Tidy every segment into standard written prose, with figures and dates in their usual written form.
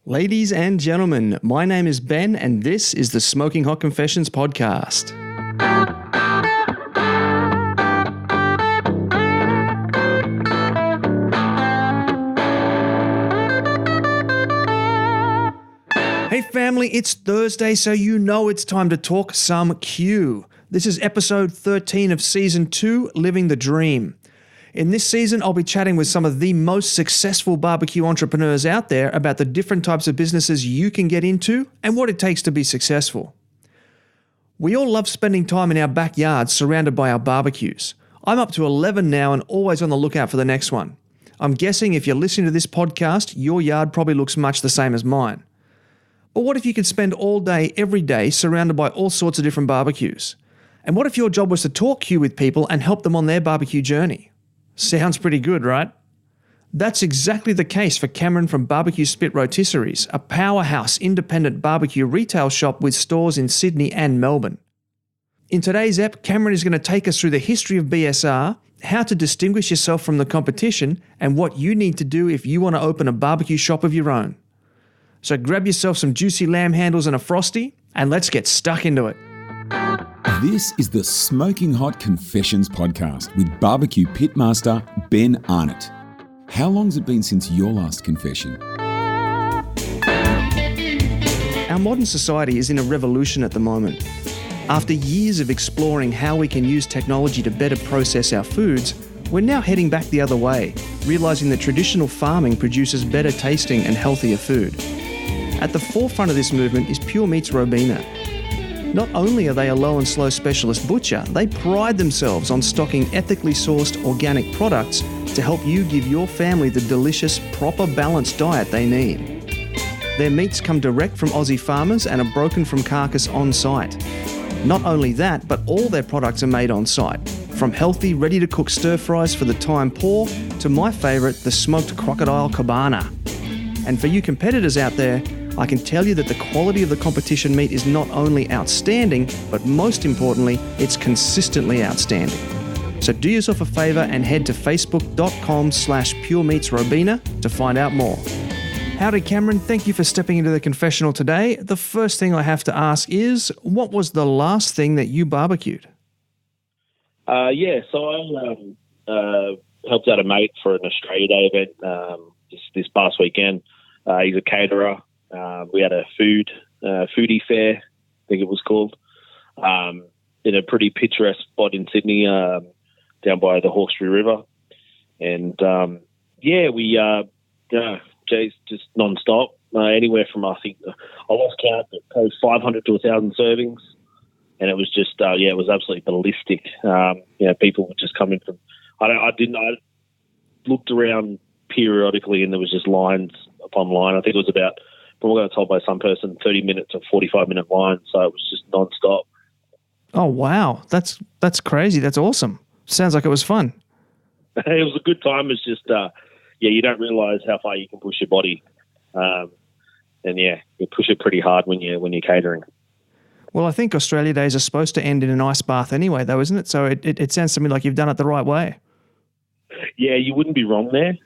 Ladies and gentlemen, my name is Ben and this is the Smoking Hot Confessions podcast. Hey family, it's Thursday, so you know it's time to talk some Q. This is episode 13 of season 2, Living the Dream. In this season, I'll be chatting with some of the most successful barbecue entrepreneurs out there about the different types of businesses you can get into and what it takes to be successful. We all love spending time in our backyards surrounded by our barbecues. I'm up to 11 now and always on the lookout for the next one. I'm guessing if you're listening to this podcast, your yard probably looks much the same as mine. But what if you could spend all day, every day, surrounded by all sorts of different barbecues? And what if your job was to talk Q with people and help them on their barbecue journey? Sounds pretty good, right? That's exactly the case for Cameron from Barbecue Spit Rotisseries, a powerhouse independent barbecue retail shop with stores in Sydney and Melbourne. In today's ep, Cameron is going to take us through the history of BSR, how to distinguish yourself from the competition, and what you need to do if you want to open a barbecue shop of your own. So grab yourself some juicy lamb handles and a Frosty, and let's get stuck into it. This is the Smoking Hot Confessions podcast with barbecue pitmaster Ben Arnott. How long's it been since your last confession? Our modern society is in a revolution at the moment. After years of exploring how we can use technology to better process our foods, we're now heading back the other way, realising that traditional farming produces better tasting and healthier food. At the forefront of this movement is Pure Meat's Robina. Not only are they a low and slow specialist butcher, they pride themselves on stocking ethically sourced organic products to help you give your family the delicious, proper balanced diet they need. Their meats come direct from Aussie farmers and are broken from carcass on site. Not only that, but all their products are made on site, from healthy, ready-to-cook stir-fries for the time poor to my favourite, the smoked crocodile cabana. And for you competitors out there, I can tell you that the quality of the competition meat is not only outstanding, but most importantly, it's consistently outstanding. So do yourself a favour and head to facebook.com/puremeatsrobina to find out more. Howdy Cameron, thank you for stepping into the confessional today. The first thing I have to ask is, what was the last thing that you barbecued? So I helped out a mate for an Australia Day event this past weekend. He's a caterer. We had a foodie fair, I think it was called, in a pretty picturesque spot in Sydney, down by the Hawkesbury River. And, just non-stop, anywhere from, I think, I lost count, but 500 to 1,000 servings. And it was just, it was absolutely ballistic. People were just coming from, I looked around periodically and there was just lines upon line. I think it was about, from what I got told by some person, 30-minute to 45-minute line. So it was just non-stop. Oh, wow. That's crazy. That's awesome. Sounds like it was fun. It was a good time. It's just, you don't realise how far you can push your body. You push it pretty hard when you're catering. Well, I think Australia Days are supposed to end in an ice bath anyway, though, isn't it? So it sounds to me like you've done it the right way. Yeah, you wouldn't be wrong there.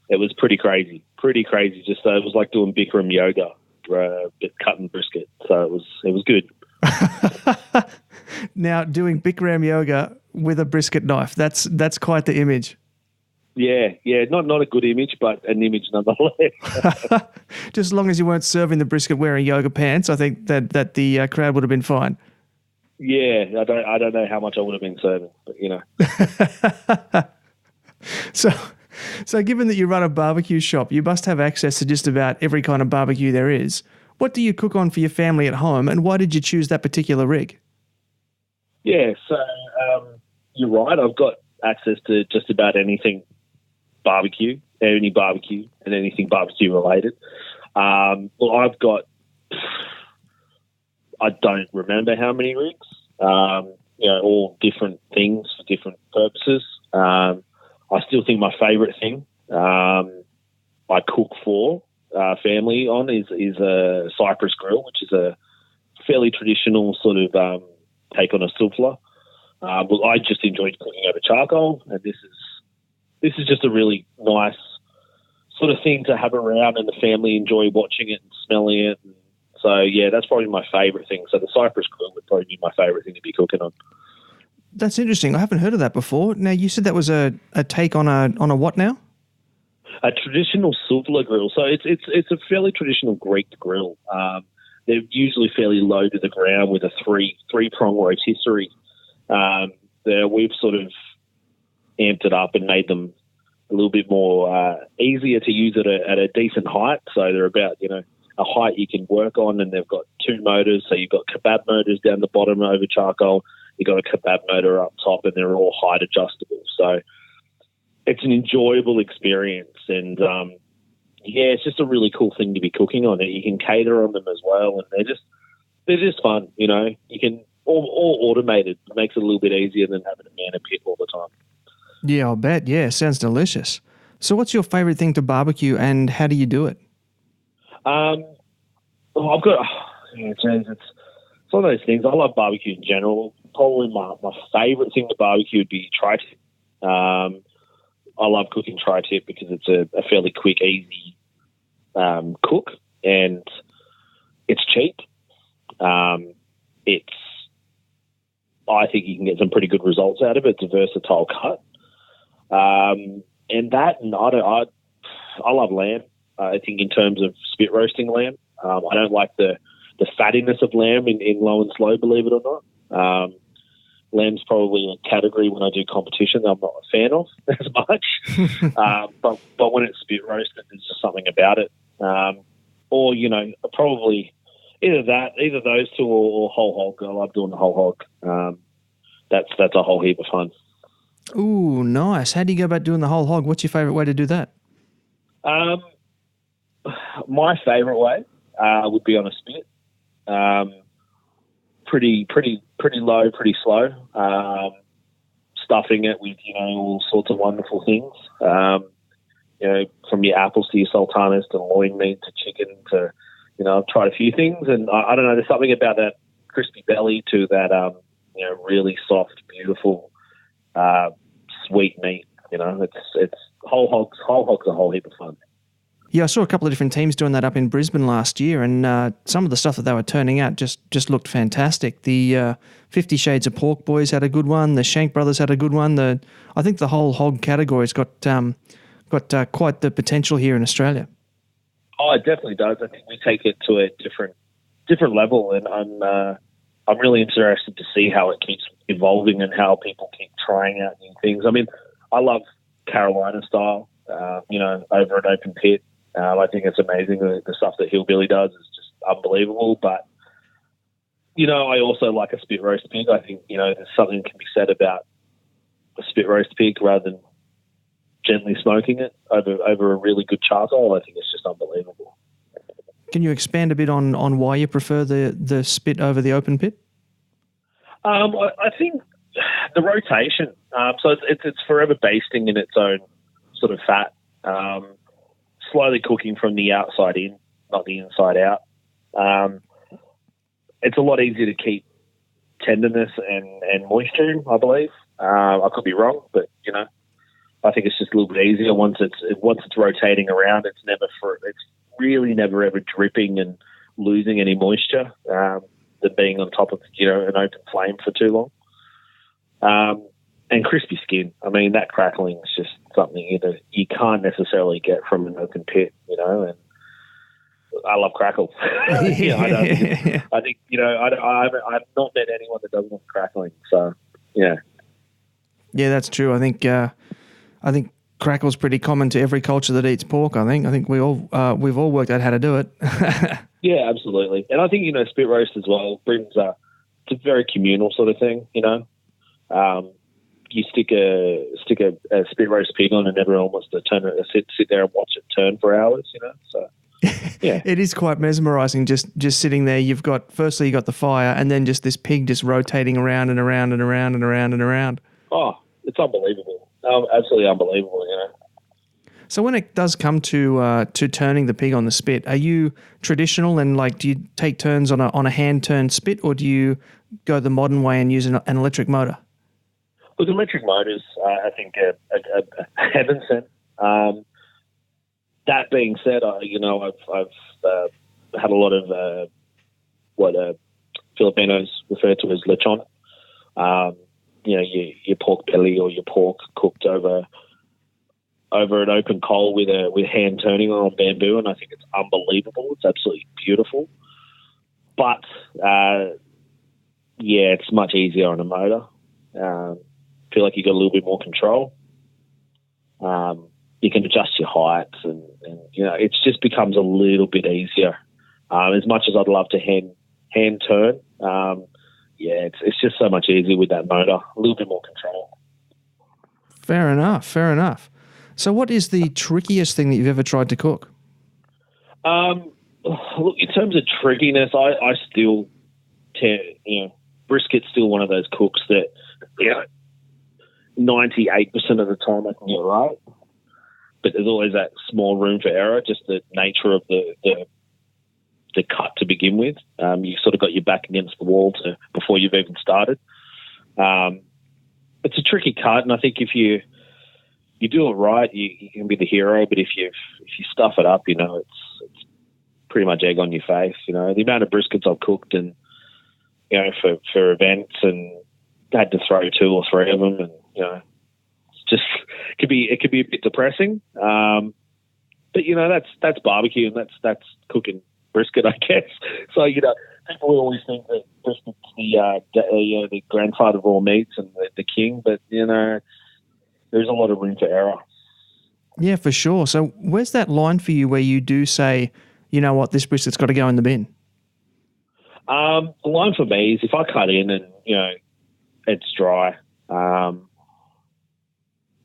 It was pretty crazy. Just it was like doing Bikram yoga, cutting brisket. So it was good. Now, doing Bikram yoga with a brisket knife, that's quite the image. Yeah, not a good image, but an image nonetheless. Just as long as you weren't serving the brisket wearing yoga pants, I think that the crowd would have been fine. Yeah, I don't know how much I would have been serving, but you know. So given that you run a barbecue shop, you must have access to just about every kind of barbecue there is. What do you cook on for your family at home, and why did you choose that particular rig? Yeah, so you're right. I've got access to just about anything barbecue, any barbecue, and anything barbecue related. I've got, I don't remember how many rigs, all different things for different purposes. I still think my favourite thing I cook for family on is a Cypress grill, which is a fairly traditional sort of take on a souffle. I just enjoyed cooking over charcoal, and this is just a really nice sort of thing to have around, and the family enjoy watching it and smelling it. And so, yeah, that's probably my favourite thing. So the Cypress grill would probably be my favourite thing to be cooking on. That's interesting. I haven't heard of that before. Now, you said that was a take on a what now? A traditional silver grill. So it's a fairly traditional Greek grill. They're usually fairly low to the ground with a three-prong rotisserie. We've sort of amped it up and made them a little bit more easier to use at a decent height. So they're about, a height you can work on, and they've got two motors. So you've got kebab motors down the bottom over charcoal. You've got a kebab motor up top, and they're all height adjustable. So it's an enjoyable experience. And, it's just a really cool thing to be cooking on. You can cater on them as well, and they're just fun, You can all automated. It makes it a little bit easier than having a man a pit all the time. Yeah, I'll bet. Yeah, sounds delicious. So what's your favourite thing to barbecue, and how do you do it? I've got, it's one of those things. I love barbecue in general. Probably my favourite thing to barbecue would be tri-tip. I love cooking tri-tip because it's a fairly quick, easy cook, and it's cheap. I think you can get some pretty good results out of it. It's a versatile cut. And I love lamb. I think in terms of spit roasting lamb, I don't like the fattiness of lamb in low and slow, believe it or not. Lamb's probably a category when I do competition that I'm not a fan of as much. But when it's spit roasted, there's just something about it. Probably either those two or whole hog. I love doing the whole hog. That's a whole heap of fun. Ooh, nice. How do you go about doing the whole hog? What's your favourite way to do that? My favourite way would be on a spit. Pretty low, pretty slow. Stuffing it with all sorts of wonderful things. From your apples to your sultanas to loin meat to chicken to I've tried a few things, and I don't know. There's something about that crispy belly to that really soft, beautiful, sweet meat. It's whole hogs. Whole hogs are a whole heap of fun. Yeah, I saw a couple of different teams doing that up in Brisbane last year, and some of the stuff that they were turning out just looked fantastic. The 50 Shades of Pork boys had a good one. The Shank brothers had a good one. I think the whole hog category's got quite the potential here in Australia. Oh, it definitely does. I think we take it to a different level, and I'm really interested to see how it keeps evolving and how people keep trying out new things. I mean, I love Carolina style, over an open pit. I think it's amazing. The stuff that Hillbilly does is just unbelievable. But, I also like a spit roast pig. I think, there's something can be said about a spit roast pig rather than gently smoking it over a really good charcoal. I think it's just unbelievable. Can you expand a bit on why you prefer the spit over the open pit? I think the rotation. So it's forever basting in its own sort of fat. Slowly cooking from the outside in, not the inside out. It's a lot easier to keep tenderness and moisture in, I believe. I could be wrong, but I think it's just a little bit easier once it's rotating around. It's really never ever dripping and losing any moisture than being on top of an open flame for too long. And crispy skin. I mean, that crackling is just something you can't necessarily get from an open pit, and I love crackle. I think I've not met anyone that doesn't love crackling. So, yeah. Yeah, that's true. I think crackle's pretty common to every culture that eats pork. I think we've all worked out how to do it. Yeah, absolutely. And I think spit roast as well brings it's a very communal sort of thing. You stick a spit roast pig on, and everyone wants to sit there and watch it turn for hours. So yeah, it is quite mesmerising. Just sitting there, you've got the fire, and then just this pig just rotating around and around and around and around and around. Oh, it's unbelievable! Absolutely unbelievable. So when it does come to turning the pig on the spit, are you traditional and do you take turns on a hand turned spit, or do you go the modern way and use an electric motor? Look, electric motors, I think, are heaven sent. that being said, I've had a lot of what Filipinos refer to as lechon. Your pork belly or your pork cooked over an open coal with hand turning on bamboo, and I think it's unbelievable. It's absolutely beautiful. But it's much easier on a motor. Feel like you got a little bit more control. You can adjust your height, and it just becomes a little bit easier. As much as I'd love to hand turn, it's just so much easier with that motor. A little bit more control. Fair enough. So what is the trickiest thing that you've ever tried to cook? Look, in terms of trickiness, I still brisket's still one of those cooks that 98% of the time I can get right. But there's always that small room for error, just the nature of the cut to begin with. You sort of got your back against the wall before you've even started. It's a tricky cut, and I think if you do it right, you can be the hero. But if you stuff it up, it's pretty much egg on your face. The amount of briskets I've cooked, and for events, and had to throw 2 or 3 of them, and it's just it could be a bit depressing. But that's barbecue, and that's cooking brisket, I guess. So people always think that brisket's the grandfather of all meats and the king, but there's a lot of room for error. Yeah, for sure. So where's that line for you where you do say, you know what, this brisket's got to go in the bin? The line for me is if I cut in and it's dry, I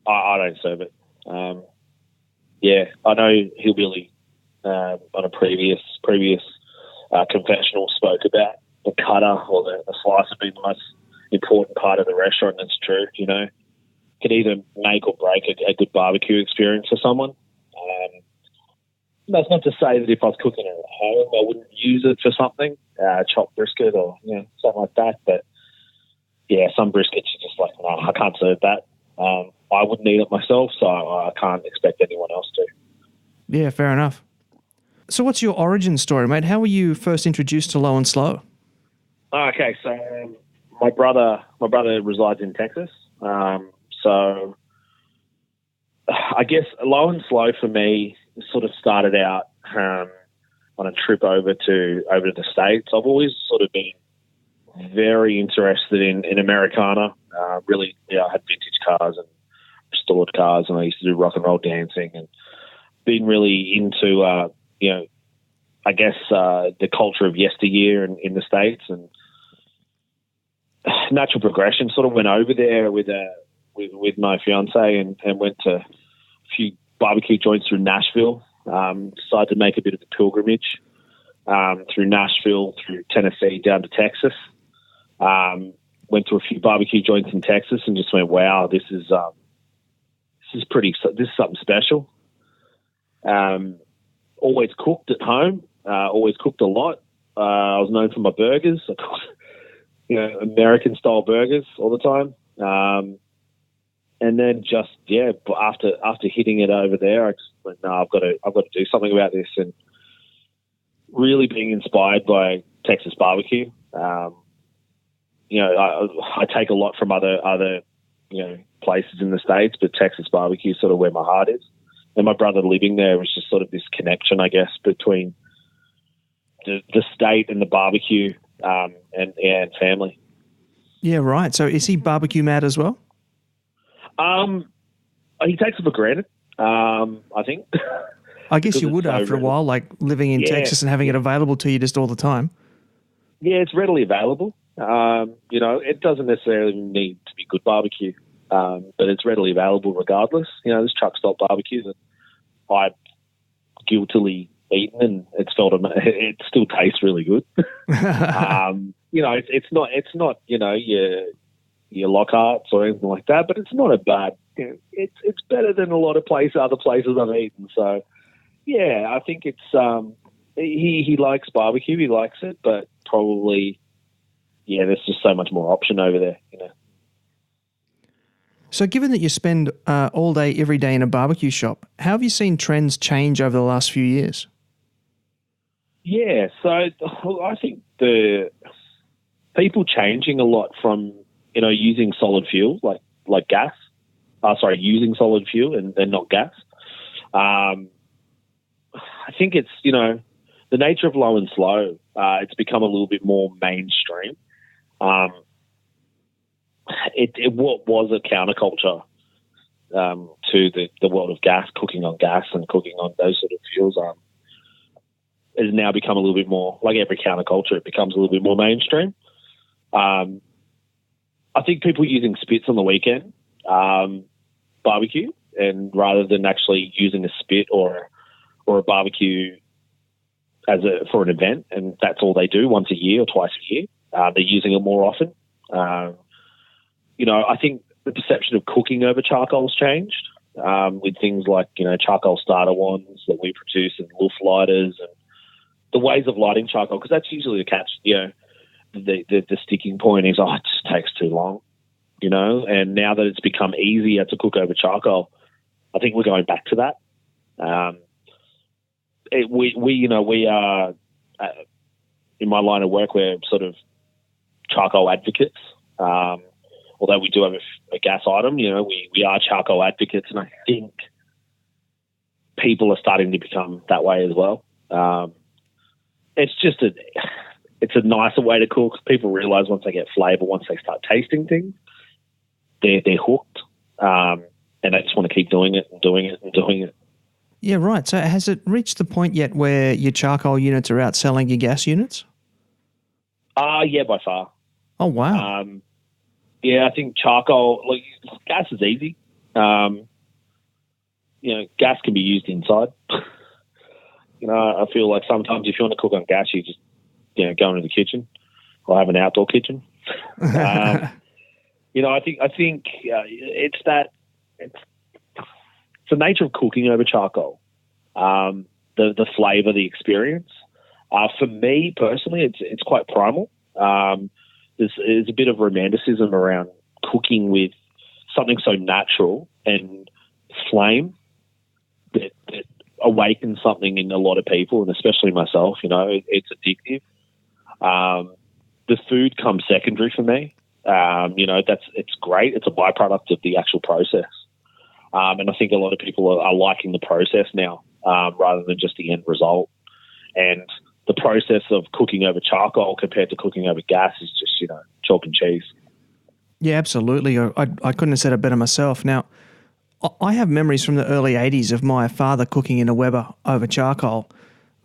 don't serve it. I know Hillbilly on a previous confessional spoke about the cutter or the slicer being the most important part of the restaurant, and it's true. Can either make or break a good barbecue experience for someone. That's not to say that if I was cooking it at home, I wouldn't use it for something, chopped brisket or something like that. But some briskets are just like, no, I can't serve that. I wouldn't eat it myself, so I can't expect anyone else to. Yeah, fair enough. So what's your origin story, mate? How were you first introduced to low and slow? Okay, so my brother resides in Texas. So I guess low and slow for me sort of started out on a trip over to the States. I've always sort of been very interested in Americana. Really, I had vintage cars and restored cars, and I used to do rock and roll dancing, and been really into I guess the culture of yesteryear in the States, and natural progression. Sort of went over there with my fiance and went to a few barbecue joints through Nashville. Decided to make a bit of a pilgrimage through Nashville, through Tennessee, down to Texas. Went to a few barbecue joints in Texas and just went, wow, this is something special. Always cooked at home. Always cooked a lot. I was known for my burgers. I cooked, American style burgers all the time. And then just after hitting it over there, I just went, no, I've got to do something about this, and really being inspired by Texas barbecue. I take a lot from other places in the States, but Texas barbecue is sort of where my heart is. And my brother living there was just sort of this connection, I guess, between the state and the barbecue and family. Yeah, right. So is he barbecue mad as well? He takes it for granted, I think. I guess you would after a while, like living in Texas and having it available to you just all the time. Yeah, it's readily available. It doesn't necessarily need to be good barbecue, but it's readily available regardless. There's truck stop barbecue that I've guiltily eaten, and it still tastes really good. It's not your Lockhart's or anything like that, but it's not a bad. It's better than a lot of other places I've eaten. So, I think it's he likes barbecue, he likes it, but probably there's just so much more option over there. So given that you spend all day, every day in a barbecue shop, how have you seen trends change over the last few years? Yeah, so I think the people changing a lot from, using solid fuel, like gas. Using solid fuel and not gas. I think it's, the nature of low and slow, it's become a little bit more mainstream. What was a counterculture to the world of gas, cooking on gas and cooking on those sort of fuels, has now become a little bit more, like every counterculture, it becomes a little bit more mainstream. I think people using spits on the weekend, barbecue, and rather than actually using a spit or a barbecue for an event, and that's all they do once a year or twice a year, they're using it more often. I think the perception of cooking over charcoal has changed with things like, charcoal starter wands that we produce and wolf lighters and the ways of lighting charcoal, because that's usually the catch, the sticking point is, it just takes too long, and now that it's become easier to cook over charcoal, I think we're going back to that. We are, in my line of work, we're sort of charcoal advocates. Although we do have a gas item, we are charcoal advocates, and I think people are starting to become that way as well. It's just it's a nicer way to cook. People realise once they get flavour, once they start tasting things, they're hooked, and they just want to keep doing it and doing it and doing it. Yeah, right. So has it reached the point yet where your charcoal units are outselling your gas units? Yeah, by far. Oh, wow. Yeah, I think charcoal, gas is easy. Gas can be used inside. I feel like sometimes if you want to cook on gas, you just, go into the kitchen or have an outdoor kitchen. I think it's the nature of cooking over charcoal, the flavour, the experience. For me personally, it's quite primal. There's a bit of romanticism around cooking with something so natural and flame that awakens something in a lot of people, and especially myself. It's addictive. The food comes secondary for me. It's great. It's a byproduct of the actual process. And I think a lot of people are liking the process now rather than just the end result. And the process of cooking over charcoal compared to cooking over gas is just, chalk and cheese. Yeah, absolutely. I couldn't have said it better myself. Now, I have memories from the early 80s of my father cooking in a Weber over charcoal.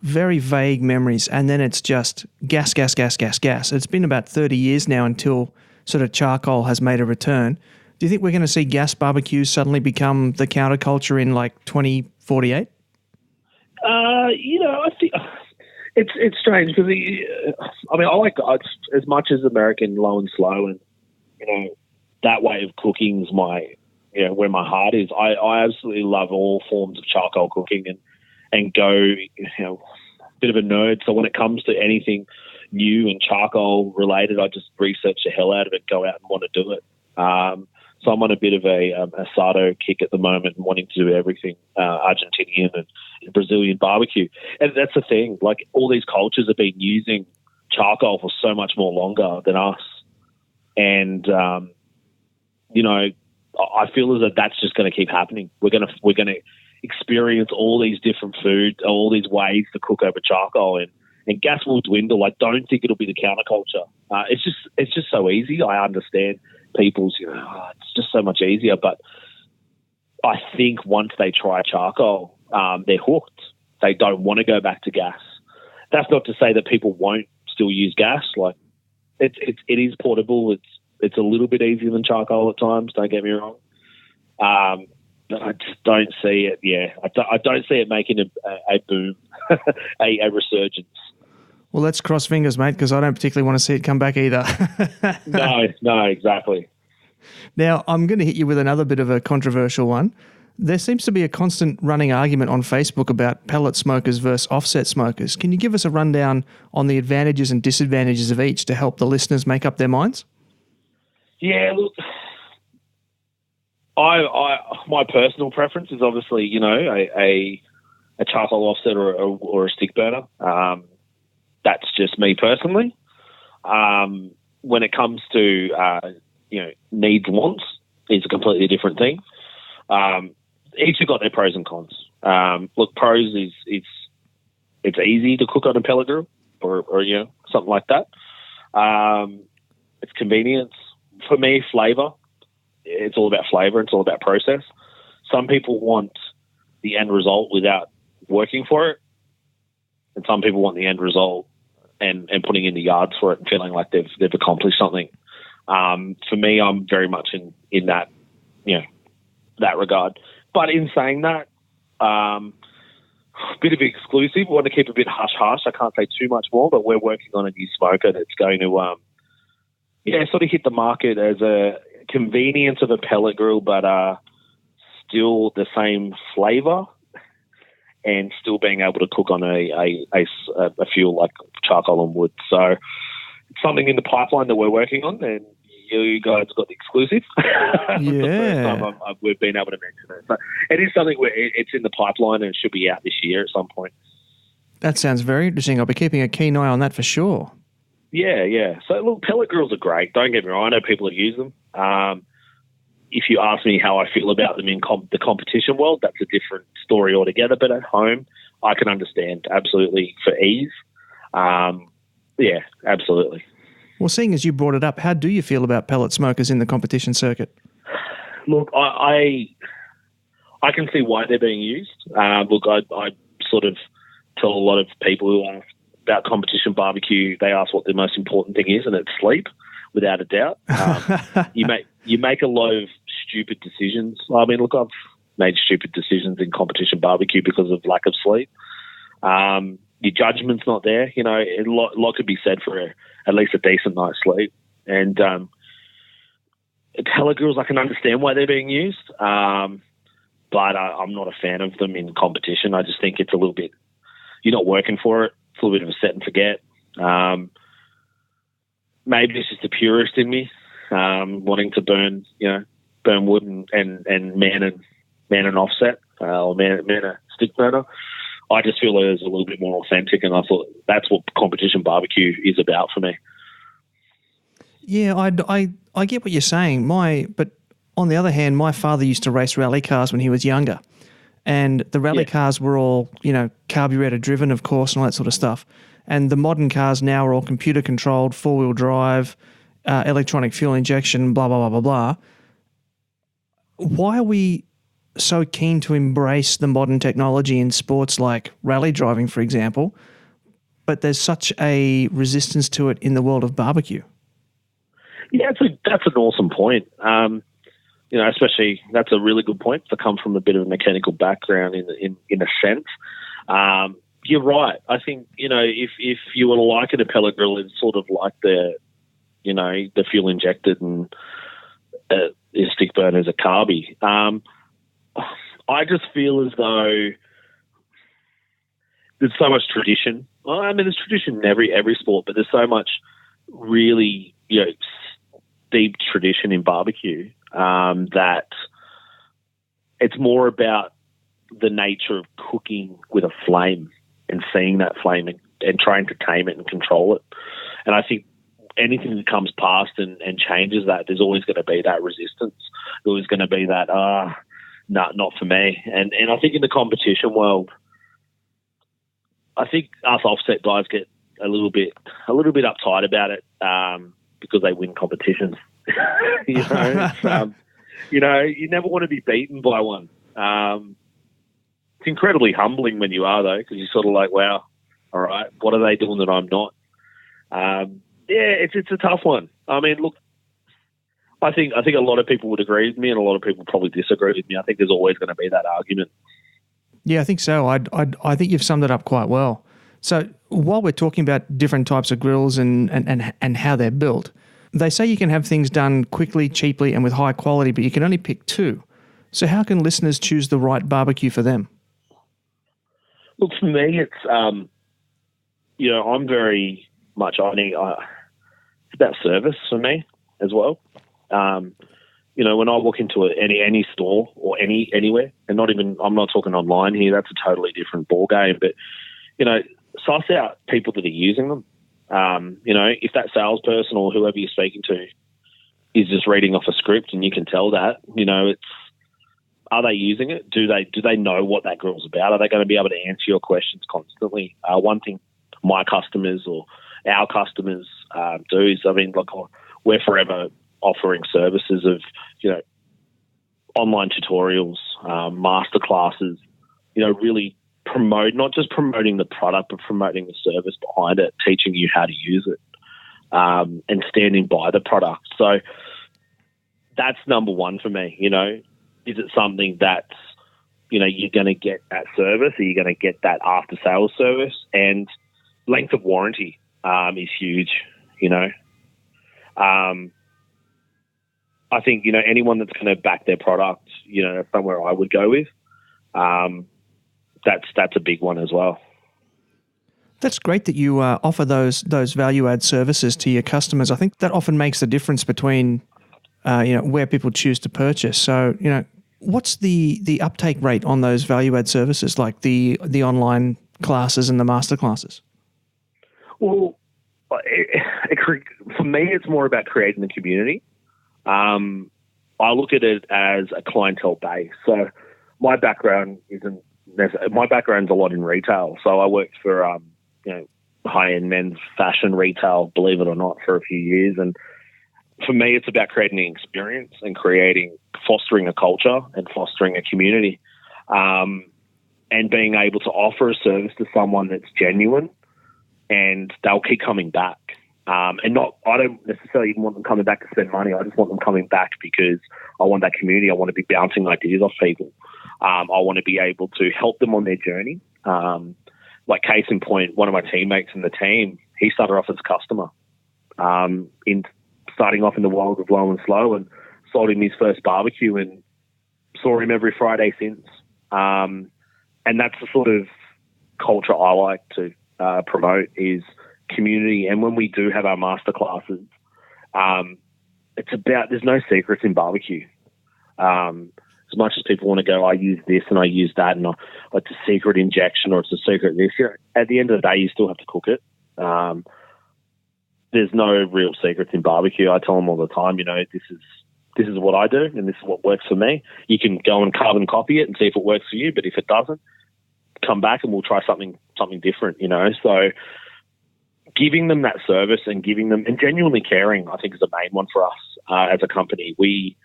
Very vague memories. And then it's just gas, gas, gas, gas, gas. It's been about 30 years now until sort of charcoal has made a return. Do you think we're going to see gas barbecues suddenly become the counterculture in 2048? I think it's strange because I like as much as American low and slow, and that way of cooking is where my heart is. I absolutely love all forms of charcoal cooking and go bit of a nerd. So when it comes to anything new and charcoal related, I just research the hell out of it, go out and want to do it. So I'm on a bit of a asado kick at the moment and wanting to do everything Argentinian and Brazilian barbecue. And that's the thing, all these cultures have been using charcoal for so much more longer than us. And, I feel as though that's just going to keep happening. We're going to experience all these different foods, all these ways to cook over charcoal, and gas will dwindle. I don't think it'll be the counterculture. It's just so easy. I understand people's, it's just so much easier. But I think once they try charcoal, they're hooked. They don't want to go back to gas. That's not to say that people won't still use gas. It is portable. It's a little bit easier than charcoal at times. Don't get me wrong. But I just don't see it. Yeah, I don't see it making a boom, a resurgence. Well, let's cross fingers, mate, because I don't particularly want to see it come back either. No, exactly. Now, I'm going to hit you with another bit of a controversial one. There seems to be a constant running argument on Facebook about pellet smokers versus offset smokers. Can you give us a rundown on the advantages and disadvantages of each to help the listeners make up their minds? Yeah, look, My personal preference is obviously, a charcoal offset or a stick burner. That's just me personally. When it comes to, needs and wants, it's a completely different thing. Each have got their pros and cons. Look, pros is it's easy to cook on a pellet grill or something like that. It's convenience. For me, flavour. It's all about flavour. It's all about process. Some people want the end result without working for it, and some people want the end result and putting in the yards for it and feeling like they've accomplished something. For me, I'm very much in that that regard. But in saying that, a bit of exclusive. I want to keep a bit hush-hush. I can't say too much more, but we're working on a new smoker that's going to sort of hit the market as a convenience of a pellet grill, but still the same flavour and still being able to cook on a fuel like charcoal and wood. So it's something in the pipeline that we're working on, and you guys got the exclusive. Yeah. The first time we've been able to mention it. So it is something where it's in the pipeline and it should be out this year at some point. That sounds very interesting. I'll be keeping a keen eye on that for sure. Yeah. So, look, pellet grills are great. Don't get me wrong. I know people that use them. If you ask me how I feel about them in the competition world, that's a different story altogether. But at home, I can understand absolutely for ease. Yeah, absolutely. Well, seeing as you brought it up, how do you feel about pellet smokers in the competition circuit? Look, I can see why they're being used. Look, I sort of tell a lot of people who ask about competition barbecue, they ask what the most important thing is, and it's sleep, without a doubt. You make a lot of stupid decisions. I mean, look, I've made stupid decisions in competition barbecue because of lack of sleep. Your judgment's not there. A lot could be said for at least a decent night's sleep. And pellet grills, I can understand why they're being used, but I'm not a fan of them in competition. I just think it's a little bit, you're not working for it. It's a little bit of a set and forget. Maybe it's just the purist in me, wanting to burn wood and man an offset or man a stick burner. I just feel it is a little bit more authentic, and I thought that's what competition barbecue is about for me. Yeah, I get what you're saying. But on the other hand, my father used to race rally cars when he was younger, and the rally cars were all carburetor driven, of course, and all that sort of stuff. And the modern cars now are all computer controlled, 4-wheel drive, electronic fuel injection, blah blah blah blah blah. Why are we so keen to embrace the modern technology in sports like rally driving, for example, but there's such a resistance to it in the world of barbecue? Yeah, that's an awesome point. Especially that's a really good point to come from a bit of a mechanical background in a sense. You're right. I think, if you were to liken a pellet grill, it's sort of like the fuel injected and stick burners, a carby. I just feel as though there's so much tradition. Well, I mean, there's tradition in every sport, but there's so much really, deep tradition in barbecue that it's more about the nature of cooking with a flame and seeing that flame and trying to tame it and control it. And I think anything that comes past and changes that, there's always going to be that resistance. There's always going to be that, not for me. And I think in the competition world, I think us offset guys get a little bit uptight about it because they win competitions. You never want to be beaten by one. It's incredibly humbling when you are, though, because you're sort of like, wow, all right, what are they doing that I'm not? It's a tough one. I mean, look, I think a lot of people would agree with me, and a lot of people probably disagree with me. I think there's always going to be that argument. Yeah, I think so. I think you've summed it up quite well. So while we're talking about different types of grills and how they're built, they say you can have things done quickly, cheaply, and with high quality, but you can only pick two. So how can listeners choose the right barbecue for them? Look, for me, it's I'm very much it's about service for me as well. when I walk into any store or anywhere, and I'm not talking online here, that's a totally different ball game, but, suss out people that are using them. If that salesperson or whoever you're speaking to is just reading off a script and you can tell that, are they using it? Do they know what that grill's about? Are they going to be able to answer your questions constantly? One thing my customers or our customers do is, we're forever offering services of, online tutorials, master classes, really not just promoting the product, but promoting the service behind it, teaching you how to use it, and standing by the product. So that's number one for me. Is it something that's, you're going to get that service? Are you going to get that after sales service? And length of warranty is huge. I think, anyone that's going to back their product, somewhere I would go with. That's a big one as well. That's great that you offer those value-add services to your customers. I think that often makes the difference between, where people choose to purchase. So, what's the uptake rate on those value-add services, like the online classes and the master classes? Well, for me, it's more about creating the community. I look at it as a clientele base. So my background's a lot in retail. So I worked for, high-end men's fashion retail, believe it or not, for a few years. And for me, it's about creating an experience and fostering a culture and fostering a community, and being able to offer a service to someone that's genuine and they'll keep coming back. I don't necessarily even want them coming back to spend money. I just want them coming back because I want that community. I want to be bouncing ideas off people. I want to be able to help them on their journey. Like case in point, one of my teammates in the team, he started off as a customer, starting off in the world of low and slow, and sold him his first barbecue and saw him every Friday since. And that's the sort of culture I like to promote, is community. And when we do have our master classes, it's about, there's no secrets in barbecue. As much as people want to go, I use this and I use that, and it's a secret injection or it's a secret this. At the end of the day, you still have to cook it. There's no real secrets in barbecue. I tell them all the time, this is what I do and this is what works for me. You can go and carbon copy it and see if it works for you, but if it doesn't, come back and we'll try something different, So giving them that service and giving them, and genuinely caring, I think is the main one for us as a company. We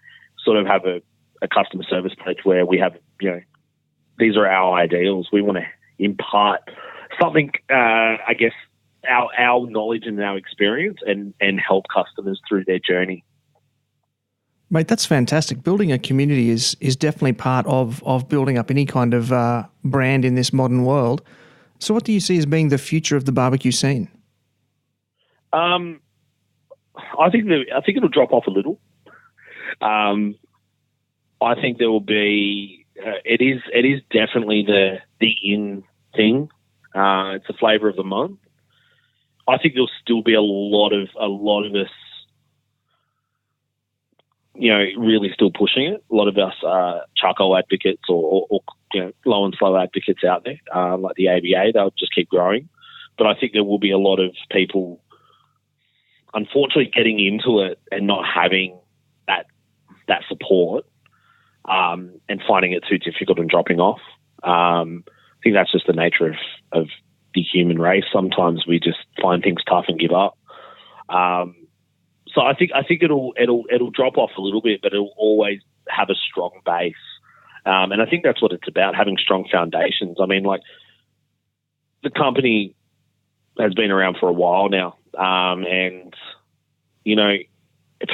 sort of have a customer service page where we have, these are our ideals. We want to impart something, I guess, our knowledge and our experience and help customers through their journey. Mate, that's fantastic. Building a community is definitely part of building up any kind of brand in this modern world. So what do you see as being the future of the barbecue scene? I think it'll drop off a little. I think there will be. It is definitely the in thing. It's the flavor of the month. I think there'll still be a lot of us, really still pushing it. A lot of us charcoal advocates or low and slow advocates out there, like the ABA. They'll just keep growing. But I think there will be a lot of people, unfortunately, getting into it and not having that support, and finding it too difficult and dropping off. I think that's just the nature of the human race. Sometimes we just find things tough and give up. So I think it'll drop off a little bit, but it'll always have a strong base. And I think that's what it's about, having strong foundations. I mean, like, the company has been around for a while now, and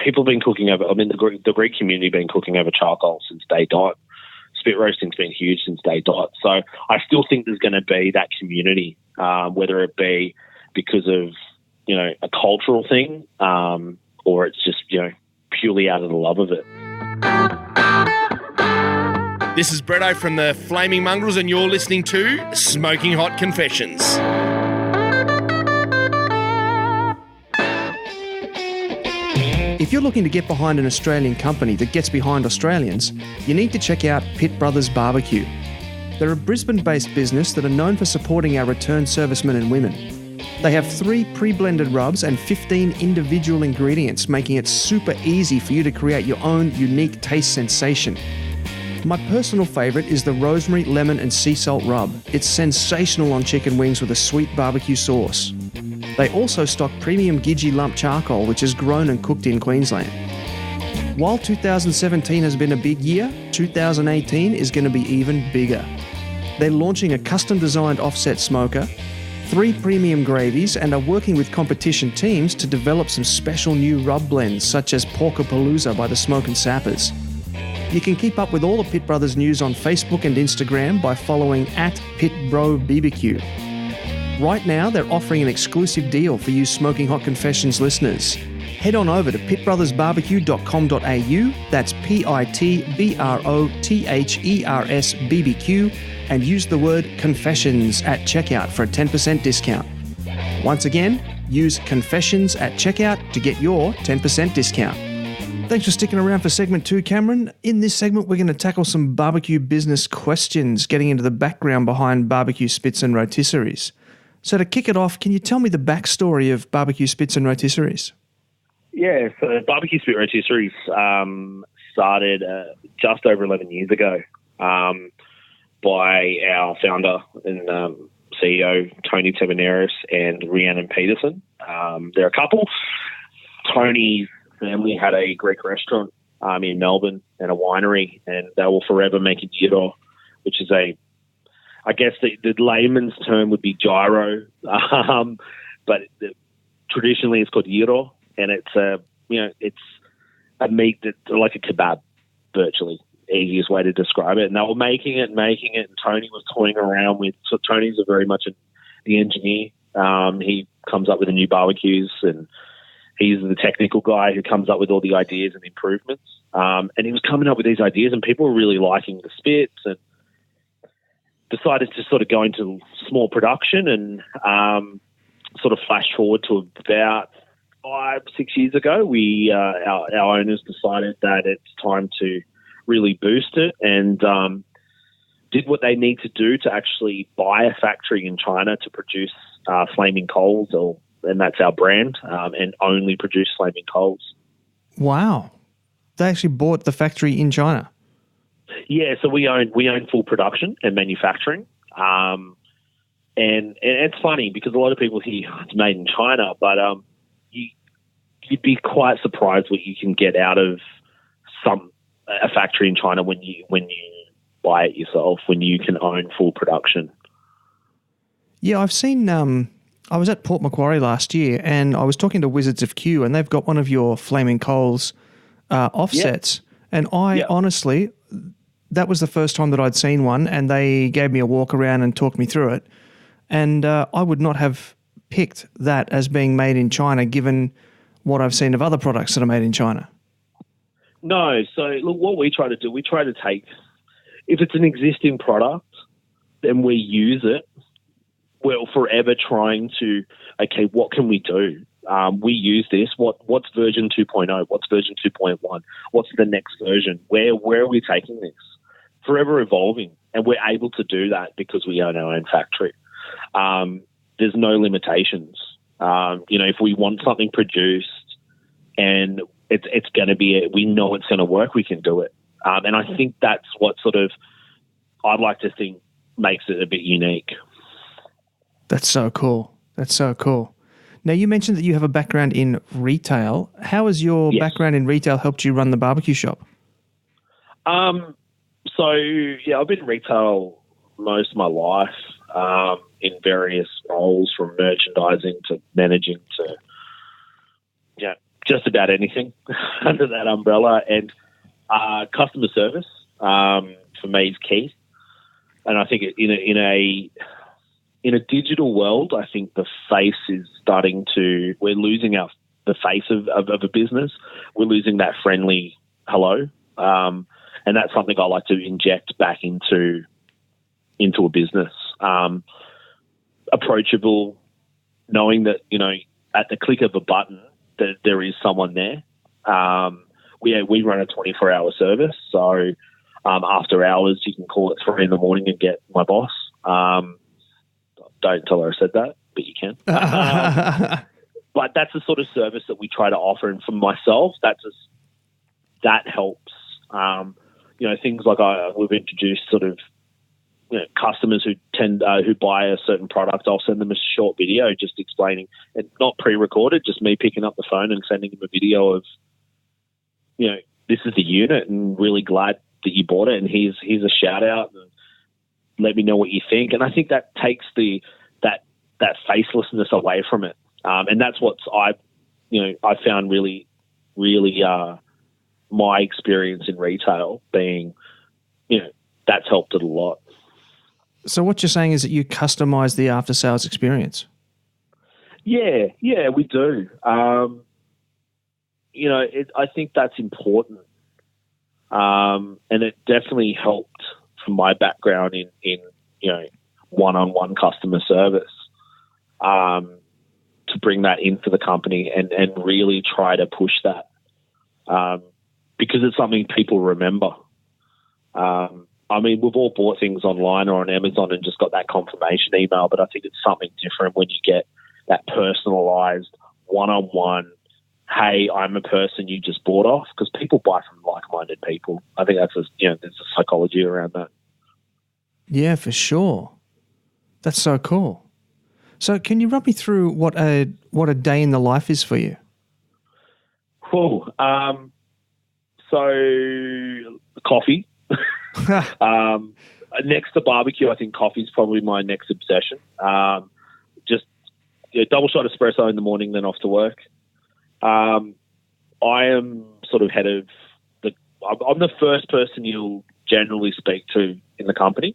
people have been cooking over. I mean, the Greek community have been cooking over charcoal since day dot. Spit roasting's been huge since day dot. So I still think there's going to be that community, whether it be because of a cultural thing, or it's just purely out of the love of it. This is Bretto from the Flaming Mongrels, and you're listening to Smoking Hot Confessions. If you're looking to get behind an Australian company that gets behind Australians, you need to check out Brothers BBQ. They're a Brisbane-based business that are known for supporting our returned servicemen and women. They have 3 pre-blended rubs and 15 individual ingredients, making it super easy for you to create your own unique taste sensation. My personal favourite is the rosemary, lemon and sea salt rub. It's sensational on chicken wings with a sweet barbecue sauce. They also stock premium Gidgee lump charcoal, which is grown and cooked in Queensland. While 2017 has been a big year, 2018 is going to be even bigger. They're launching a custom-designed offset smoker, 3 premium gravies, and are working with competition teams to develop some special new rub blends, such as Porkapalooza by the Smoke and Sappers. You can keep up with all the Pitt Brothers news on Facebook and Instagram by following @PittBroBBQ. Right now, they're offering an exclusive deal for you Smoking Hot Confessions listeners. Head on over to pitbrothersbarbecue.com.au, that's PITBROTHERSBBQ, and use the word confessions at checkout for a 10% discount. Once again, use confessions at checkout to get your 10% discount. Thanks for sticking around for segment 2, Cameron. In this segment, we're going to tackle some barbecue business questions, getting into the background behind barbecue spits and rotisseries. So to kick it off, can you tell me the backstory of barbecue spits and rotisseries? Yeah, so barbecue spit rotisseries started just over 11 years ago by our founder and CEO, Tony Taberneris and Rhiannon Peterson. They're a couple. Tony's family had a Greek restaurant in Melbourne and a winery, and they were forever making gyro, which is I guess the layman's term would be gyro, but traditionally it's called gyro, and it's a meat that's like a kebab, virtually. Easiest way to describe it. And they were making it, and Tony was toying around with. So Tony's very much the engineer. He comes up with the new barbecues, and he's the technical guy who comes up with all the ideas and improvements. And he was coming up with these ideas, and people were really liking the spits, and decided to sort of go into small production, and sort of flash forward to about 5-6 years ago. Our owners decided that it's time to really boost it, and did what they need to do to actually buy a factory in China to produce flaming coals, and that's our brand, and only produce flaming coals. Wow. They actually bought the factory in China? Yeah, so we own full production and manufacturing. And it's funny because a lot of people hear it's made in China, but you'd be quite surprised what you can get out of a factory in China when you buy it yourself, when you can own full production. Yeah, I've seen. I was at Port Macquarie last year, and I was talking to Wizards of Q, and they've got one of your flaming coals offsets. Yeah. And honestly, that was the first time that I'd seen one, and they gave me a walk around and talked me through it. And I would not have picked that as being made in China, given what I've seen of other products that are made in China. No. So look, what we try to do, we try to take, if it's an existing product, then we use it. We're forever trying to, okay, what can we do? We use this. What's version 2.0? What's version 2.1? What's the next version? Where are we taking this? Forever evolving, and we're able to do that because we own our own factory. There's no limitations. If we want something produced and it's going to be, we know it's going to work, we can do it. And I think that's what sort of, I'd like to think, makes it a bit unique. That's so cool. Now, you mentioned that you have a background in retail. How has your background in retail helped you run the barbecue shop? So, yeah, I've been in retail most of my life, in various roles, from merchandising to managing to, just about anything under that umbrella. And customer service, for me, is key. And I think in a digital world, I think the face is starting to, we're losing the face of a business. We're losing that friendly hello. And that's something I like to inject back into a business. Approachable, knowing that, at the click of a button, that there is someone there. We run a 24-hour service, so after hours you can call at 3 a.m. and get my boss. Don't tell her I said that, but you can. But that's the sort of service that we try to offer, and for myself, that helps. Things like we've introduced sort of customers who buy a certain product. I'll send them a short video just explaining, and not pre-recorded, just me picking up the phone and sending them a video of, this is the unit, and really glad that you bought it, and here's a shout out, and let me know what you think. And I think that takes that facelessness away from it, and that's what I found really, really my experience in retail being, that's helped it a lot. So what you're saying is that you customize the after-sales experience? Yeah, we do. I think that's important. And it definitely helped from my background in one-on-one customer service, to bring that into the company and really try to push that, because it's something people remember. We've all bought things online or on Amazon and just got that confirmation email, but I think it's something different when you get that personalised one-on-one, hey, I'm a person you just bought off, because people buy from like-minded people. I think there's a psychology around that. Yeah, for sure. That's so cool. So can you run me through what a day in the life is for you? Cool. So coffee. Next to barbecue, I think coffee is probably my next obsession. Just double shot espresso in the morning, then off to work. I am sort of head of I'm the first person you'll generally speak to in the company.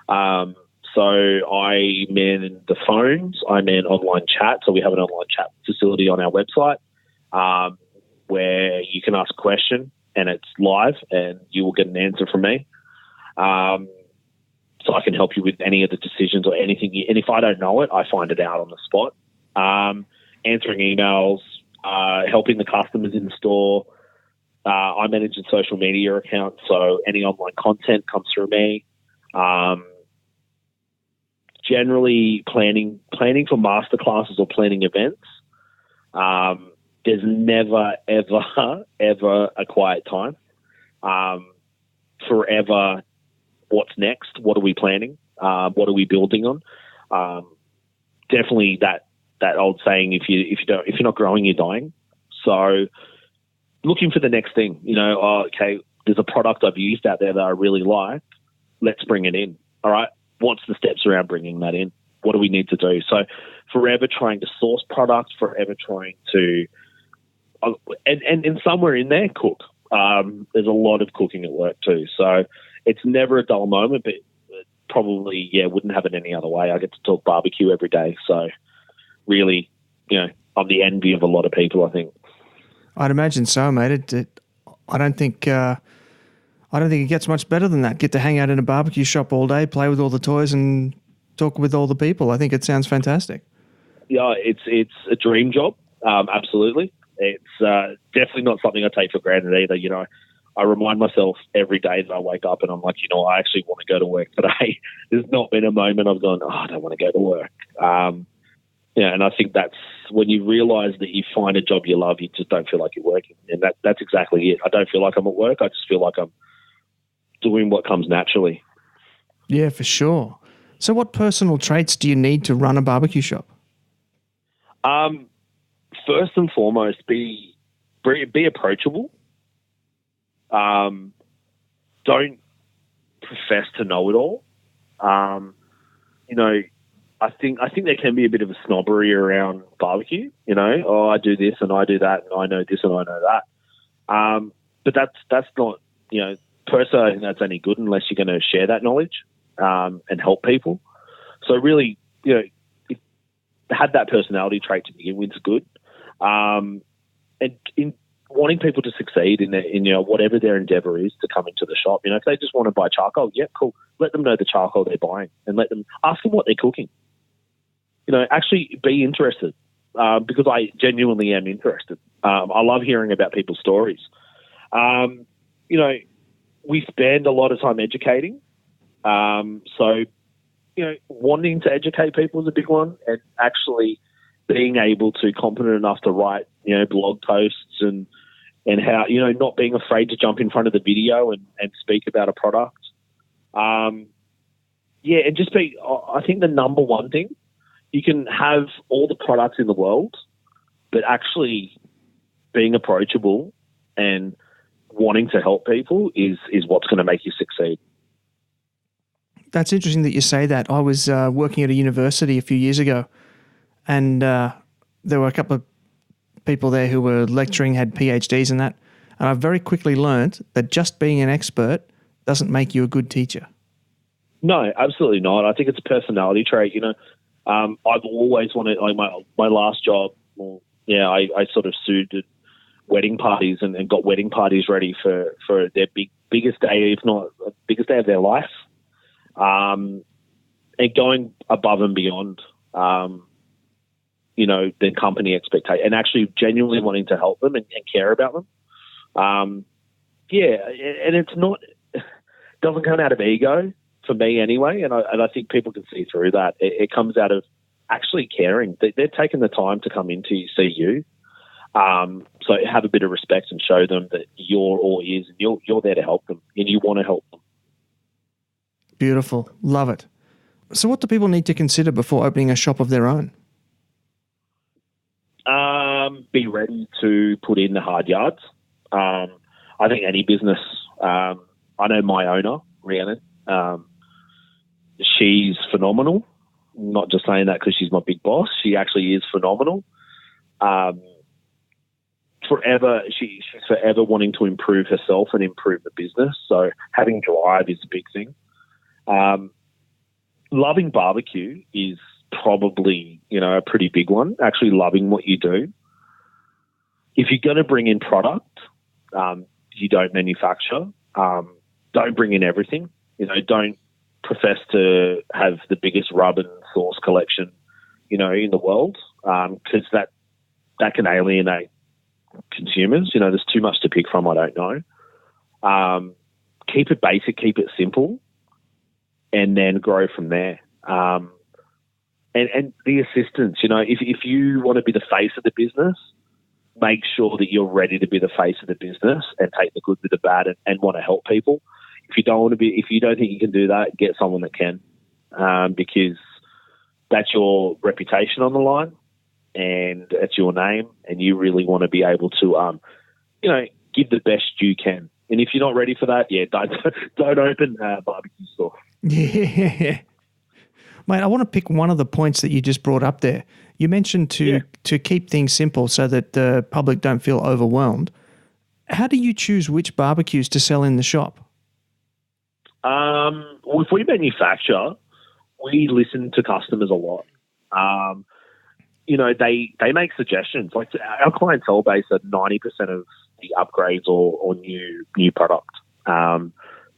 So I man the phones, I man online chat. So we have an online chat facility on our website, where you can ask a question and it's live and you will get an answer from me. So I can help you with any of the decisions or anything. And if I don't know it, I find it out on the spot. Answering emails, helping the customers in store. I manage a social media account, so any online content comes through me. Generally planning for masterclasses or planning events. There's never, ever, ever a quiet time. Forever, what's next? What are we planning? What are we building on? Definitely that old saying: if you're not growing, you're dying. So, looking for the next thing. Okay, there's a product I've used out there that I really like. Let's bring it in. All right, what's the steps around bringing that in? What do we need to do? So, forever trying to source products, forever trying to, and somewhere in there, cook. There's a lot of cooking at work too. So it's never a dull moment, but probably, wouldn't have it any other way. I get to talk barbecue every day. So really, I'm the envy of a lot of people, I think. I'd imagine so, mate. I don't think it gets much better than that. Get to hang out in a barbecue shop all day, play with all the toys and talk with all the people. I think it sounds fantastic. Yeah, it's a dream job. Absolutely. It's definitely not something I take for granted either. I remind myself every day that I wake up and I'm like, I actually want to go to work today. There's not been a moment I've gone, I don't want to go to work. And I think that's when you realize that you find a job you love, you just don't feel like you're working. And that's exactly it. I don't feel like I'm at work. I just feel like I'm doing what comes naturally. Yeah, for sure. So what personal traits do you need to run a barbecue shop? First and foremost, be approachable. Don't profess to know it all. I think there can be a bit of a snobbery around barbecue. I do this and I do that and I know this and I know that. But that's not, personally, I think that's any good unless you're going to share that knowledge and help people. So really, had that personality trait to begin with is good. And in wanting people to succeed in whatever their endeavor is to come into the shop, if they just want to buy charcoal, cool. Let them know the charcoal they're buying and ask them what they're cooking. Actually be interested. because I genuinely am interested. I love hearing about people's stories. You know, we spend a lot of time educating. So, you know, wanting to educate people is a big one, and actually being able to competent enough to write, you know, blog posts and how, you know, not being afraid to jump in front of the video and speak about a product. Yeah, and just be, I think the number one thing, you can have all the products in the world, but actually being approachable and wanting to help people is what's going to make you succeed. That's interesting that you say that. I was working at a university a few years ago, and there were a couple of people there who were lecturing, had PhDs and that, and I very quickly learned that just being an expert doesn't make you a good teacher. No, absolutely not. I think it's a personality trait. You know, I've always wanted, like my last job, well, yeah, I sort of suited wedding parties and got wedding parties ready for their biggest day, if not biggest day of their life. And going above and beyond, you know, the company expectation, and actually genuinely wanting to help them and care about them. Yeah, and it's not, doesn't come out of ego for me anyway, and I think people can see through that. It comes out of actually caring. They're taking the time to come in to see you. So have a bit of respect and show them that you're all ears and you're there to help them and you want to help them. Beautiful. Love it. So what do people need to consider before opening a shop of their own? Be ready to put in the hard yards. I think any business, I know my owner, Rhiannon, she's phenomenal. I'm not just saying that because she's my big boss. She actually is phenomenal. She's forever wanting to improve herself and improve the business. So having drive is a big thing. Loving barbecue is probably, you know, a pretty big one. Actually loving what you do. If you're going to bring in product, you don't manufacture. Don't bring in everything. You know, don't profess to have the biggest rub and sauce collection, you know, in the world, because that can alienate consumers. You know, there's too much to pick from. I don't know. Keep it basic, keep it simple, and then grow from there. And the assistance, you know, if you want to be the face of the business, make sure that you're ready to be the face of the business and take the good with the bad and want to help people. If you don't think you can do that, get someone that can, because that's your reputation on the line and it's your name, and you really want to be able to, you know, give the best you can. And if you're not ready for that, yeah, don't open a barbecue store. Yeah. Mate, I want to pick one of the points that you just brought up there. You mentioned to keep things simple so that the public don't feel overwhelmed. How do you choose which barbecues to sell in the shop? Well, if we manufacture, we listen to customers a lot. You know, they make suggestions. Like our clientele base are 90% of the upgrades or new product,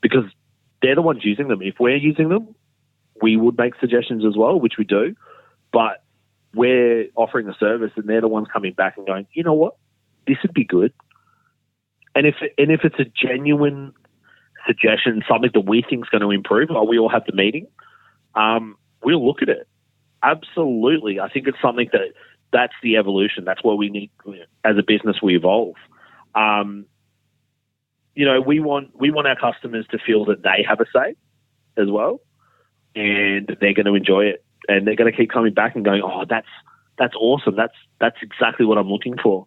because they're the ones using them. If we're using them, we would make suggestions as well, which we do. But we're offering a service, and they're the ones coming back and going, you know what, this would be good. And if it's a genuine suggestion, something that we think is going to improve, or we all have the meeting, we'll look at it. Absolutely. I think it's something that's the evolution. That's where we need, as a business, we evolve. You know, we want our customers to feel that they have a say as well, and they're going to enjoy it, and they're going to keep coming back and going, oh, that's awesome. That's exactly what I'm looking for.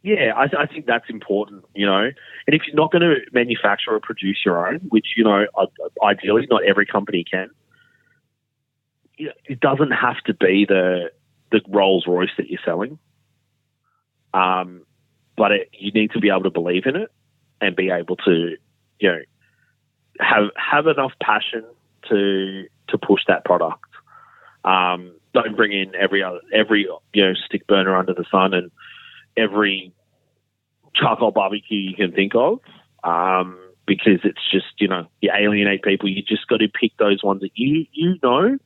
Yeah, I think that's important, you know. And if you're not going to manufacture or produce your own, which, you know, ideally not every company can, you know, it doesn't have to be the Rolls Royce that you're selling. But you need to be able to believe in it and be able to, you know, have enough passion to push that product. Don't bring in every you know, stick burner under the sun and every charcoal barbecue you can think of, because it's just, you know, you alienate people. You just got to pick those ones that you know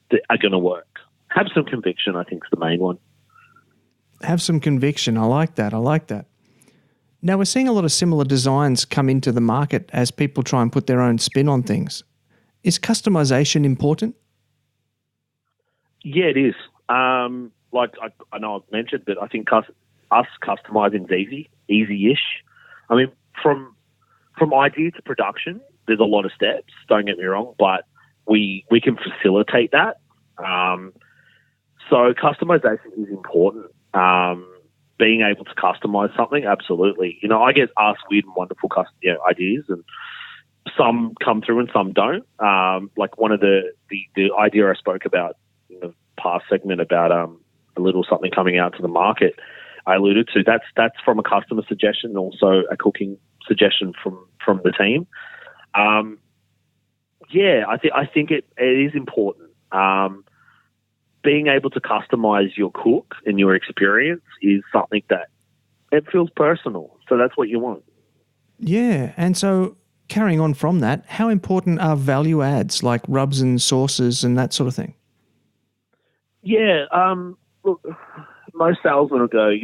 that are going to work. Have some conviction, I think, is the main one. Have some conviction. I like that. Now, we're seeing a lot of similar designs come into the market as people try and put their own spin on things. Is customization important? Yeah, it is. Like I know I've mentioned, but I think us customizing is easy-ish. I mean, from idea to production, there's a lot of steps, don't get me wrong, but we can facilitate that. So customization is important. Being able to customize something, absolutely. You know, I get asked weird and wonderful ideas, and some come through and some don't. Like one of the idea I spoke about in the past segment about a little something coming out to the market, I alluded to, that's from a customer suggestion and also a cooking suggestion from the team. I think it is important. Being able to customize your cook and your experience is something that it feels personal. So that's what you want. Yeah. And so carrying on from that, how important are value adds like rubs and sauces and that sort of thing? Yeah. Look, most salesmen will go,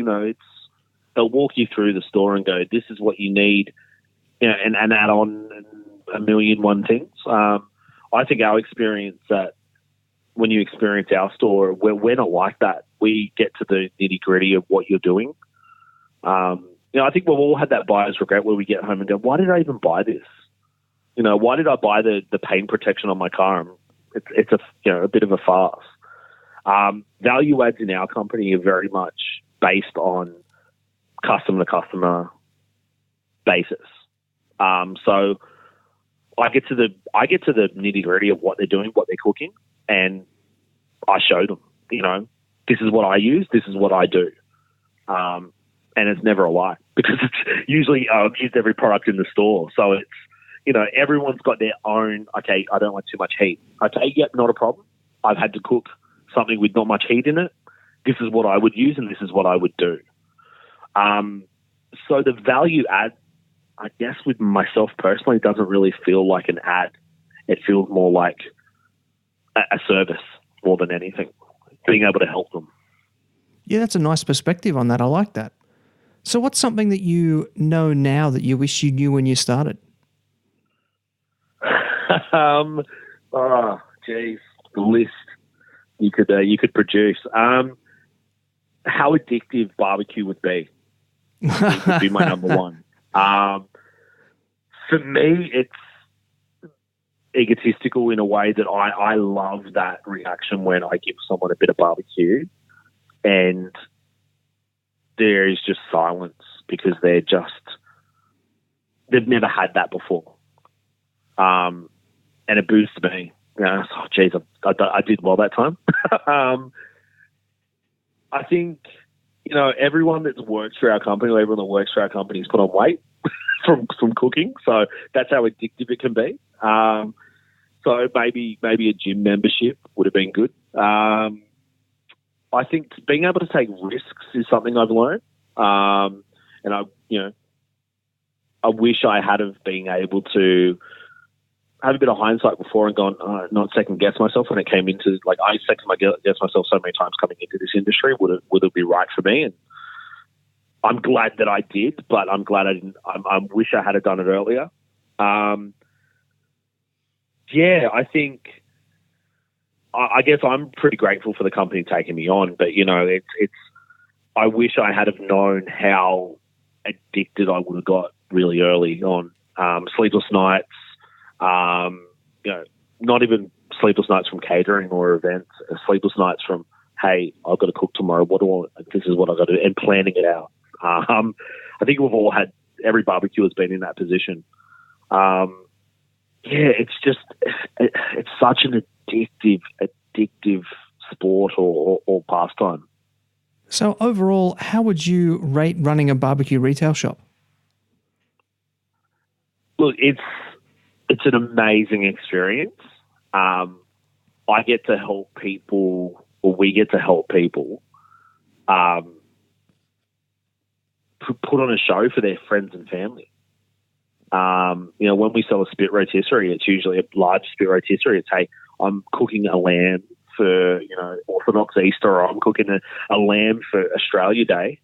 they'll walk you through the store and go, this is what you need, and add on a million one things. I think our experience that when you experience our store, we're not like that. We get to the nitty-gritty of what you're doing. I think we've all had that buyer's regret where we get home and go, why did I even buy this? Why did I buy the paint protection on my car? It's a bit of a farce. Value adds in our company are very much based on customer-to-customer basis. So I get to the nitty-gritty of what they're doing, what they're cooking, and I show them, this is what I use, this is what I do. And it's never a lie because it's usually I've used every product in the store. So it's, everyone's got their own, okay, I don't like too much heat. Okay, yep, not a problem. I've had to cook something with not much heat in it. This is what I would use and this is what I would do. So the value add, I guess with myself personally, doesn't really feel like an ad. It feels more like a service more than anything, being able to help them. Yeah, that's a nice perspective on that. I like that. So what's something that you know now that you wish you knew when you started? The list you could produce. How addictive barbecue would be. It would be my number one. For me, it's egotistical in a way that I love that reaction when I give someone a bit of barbecue and there is just silence because they've never had that before. And it boosts me. Oh, geez, I did well that time. I think, everyone that's worked for our company, or everyone that works for our company has put on weight from cooking. So that's how addictive it can be. So maybe a gym membership would have been good. I think being able to take risks is something I've learned. And I wish I had have been able to have a bit of hindsight before and gone, not second guess myself when it came into, like, I second guess myself so many times coming into this industry. Would it be right for me? And I'm glad that I did, but I'm glad I didn't. I wish I had done it earlier. I think, I guess I'm pretty grateful for the company taking me on, but it's. I wish I had have known how addicted I would have got really early on. Sleepless nights, not even sleepless nights from catering or events. Sleepless nights from, hey, I've got to cook tomorrow. This is what I've got to do, and planning it out. I think we've all had, every barbecue has been in that position. It's just, it's such an addictive sport or pastime. So overall, how would you rate running a barbecue retail shop? Look, it's an amazing experience. I get to help people, or we get to help people, put on a show for their friends and family. When we sell a spit rotisserie, it's usually a large spit rotisserie. It's, hey, I'm cooking a lamb for, Orthodox Easter, or I'm cooking a lamb for Australia Day.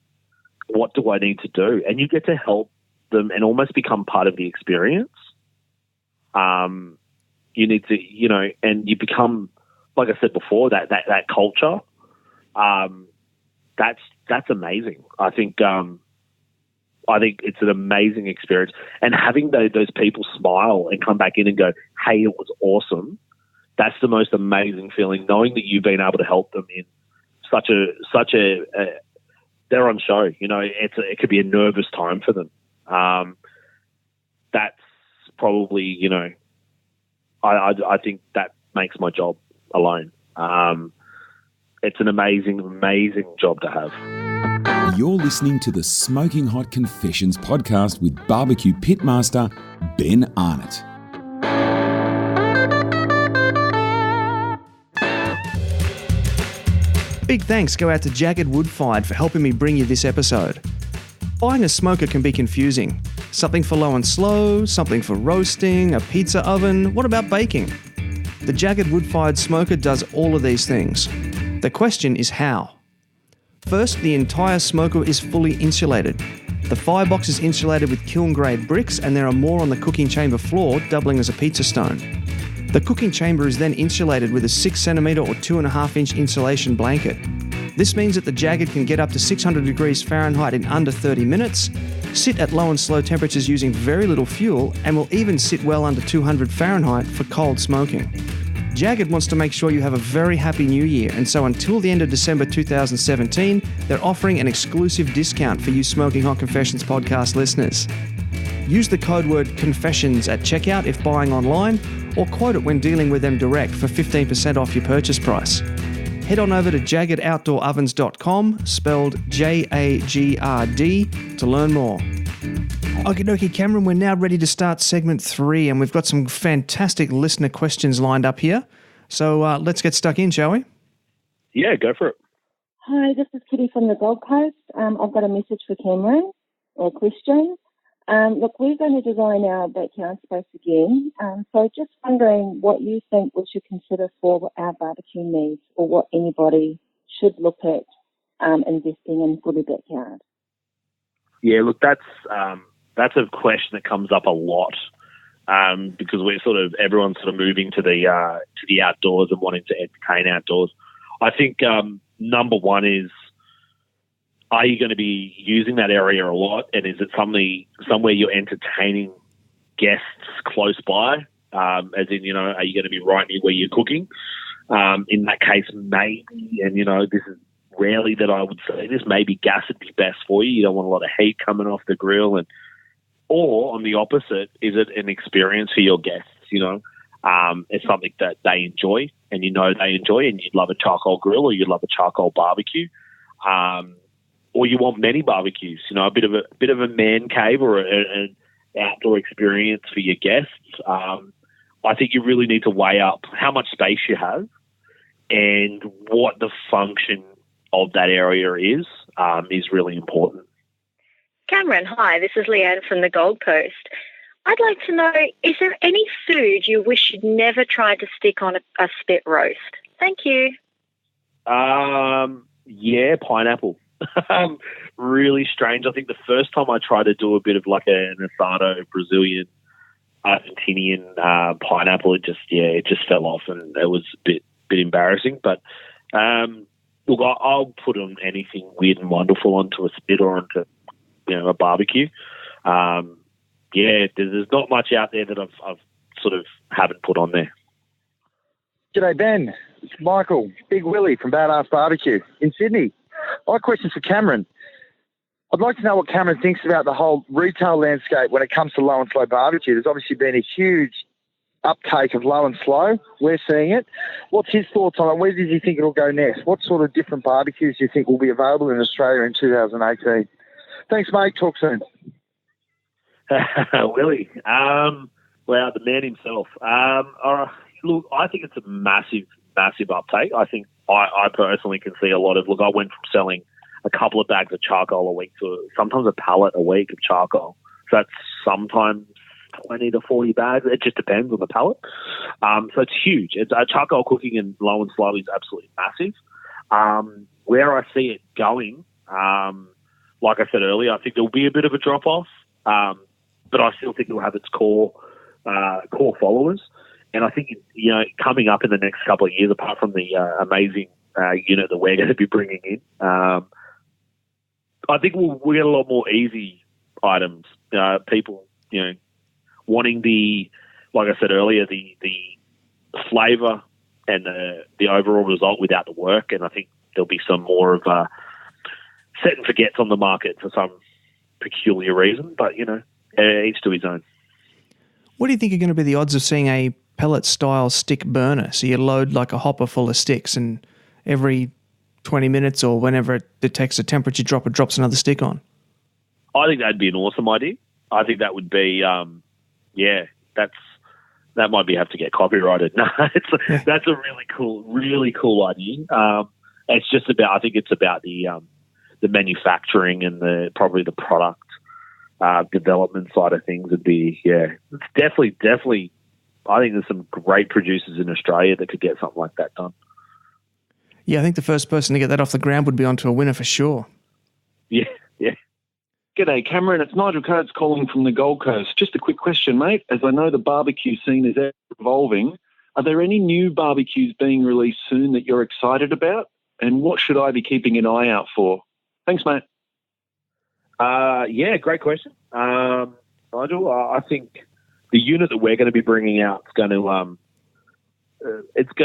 What do I need to do? And you get to help them and almost become part of the experience. You need to, and you become, like I said before, that culture. That's amazing. I think it's an amazing experience, and having those people smile and come back in and go, "Hey, it was awesome." That's the most amazing feeling, knowing that you've been able to help them in such a they're on show. It could be a nervous time for them. That's probably, I think that makes my job alone. It's an amazing, amazing job to have. You're listening to the Smoking Hot Confessions podcast with barbecue pitmaster Ben Arnott. Big thanks go out to JAGRD Woodfired for helping me bring you this episode. Buying a smoker can be confusing. Something for low and slow, something for roasting, a pizza oven. What about baking? The JAGRD Woodfired smoker does all of these things. The question is how. First, the entire smoker is fully insulated. The firebox is insulated with kiln-grade bricks, and there are more on the cooking chamber floor, doubling as a pizza stone. The cooking chamber is then insulated with a 6cm or 2.5-inch insulation blanket. This means that the JAGRD can get up to 600 degrees Fahrenheit in under 30 minutes, sit at low and slow temperatures using very little fuel, and will even sit well under 200 Fahrenheit for cold smoking. JAGRD wants to make sure you have a very happy new year, and so until the end of December 2017, they're offering an exclusive discount for you Smoking Hot Confessions podcast listeners. Use the code word CONFESSIONS at checkout if buying online, or quote it when dealing with them direct for 15% off your purchase price. Head on over to jaggedoutdoorovens.com, spelled JAGRD, to learn more. Okie dokie, Cameron, we're now ready to start segment 3, and we've got some fantastic listener questions lined up here. So let's get stuck in, shall we? Yeah, go for it. Hi, this is Kitty from the Gold Coast. I've got a message for Cameron, or Christian. Look, we're going to design our backyard space again. So just wondering what you think we should consider for our barbecue needs, or what anybody should look at investing in for their backyard. Yeah, look, that's a question that comes up a lot because everyone's sort of moving to the outdoors and wanting to entertain outdoors. I think number one is, are you going to be using that area a lot, and is it somewhere you're entertaining guests close by? As in, are you going to be right near where you're cooking? In that case, maybe, and this is rarely that I would say this, maybe gas would be best for you. You don't want a lot of heat coming off the grill, or on the opposite, is it an experience for your guests? It's something that they enjoy, and they enjoy, and you'd love a charcoal grill, or you'd love a charcoal barbecue. Or you want many barbecues, a bit of a man cave or an outdoor experience for your guests. I think you really need to weigh up how much space you have and what the function of that area is really important. Cameron, hi, this is Leanne from the Gold Coast. I'd like to know, is there any food you wish you'd never tried to stick on a spit roast? Thank you. Yeah, pineapple. Really strange. I think the first time I tried to do a bit of like an asado, Brazilian, Argentinian pineapple, it just fell off, and it was a bit embarrassing. But look, I'll put on anything weird and wonderful onto a spit or onto a barbecue. There's not much out there that I've sort of haven't put on there. G'day, Ben. It's Michael, Big Willie from Badass Barbecue in Sydney. My question's for Cameron. I'd like to know what Cameron thinks about the whole retail landscape when it comes to low and slow barbecue. There's obviously been a huge uptake of low and slow. We're seeing it. What's his thoughts on it? Where does he think it'll go next? What sort of different barbecues do you think will be available in Australia in 2018? Thanks, mate. Talk soon. Willie. Well, the man himself. Look, I think it's a massive uptake. I think I personally can see a lot of, I went from selling a couple of bags of charcoal a week to sometimes a pallet a week of charcoal. So that's sometimes 20 to 40 bags. It just depends on the pellet. So it's huge. It's charcoal cooking and low and slow is absolutely massive. Where I see it going, like I said earlier, I think there'll be a bit of a drop off, but I still think it'll have its core followers. And I think, coming up in the next couple of years, apart from the amazing unit that we're going to be bringing in, I think we'll get a lot more easy items. People, wanting like I said earlier, the flavour and the overall result without the work. And I think there'll be some more of set and forgets on the market for some peculiar reason. But, each to his own. What do you think are going to be the odds of seeing a pellet-style stick burner? So you load like a hopper full of sticks, and every 20 minutes or whenever it detects a temperature drop, it drops another stick on. I think that'd be an awesome idea. I think that would be, that might have to get copyrighted. No, that's a really cool idea. It's just about, I think it's about the manufacturing and probably the product development side of things would be, it's definitely. I think there's some great producers in Australia that could get something like that done. Yeah, I think the first person to get that off the ground would be onto a winner for sure. Yeah. G'day, Cameron. It's Nigel Coates calling from the Gold Coast. Just a quick question, mate. As I know the barbecue scene is evolving, are there any new barbecues being released soon that you're excited about? And what should I be keeping an eye out for? Thanks, mate. Great question. Nigel, I think the unit that we're going to be bringing out is going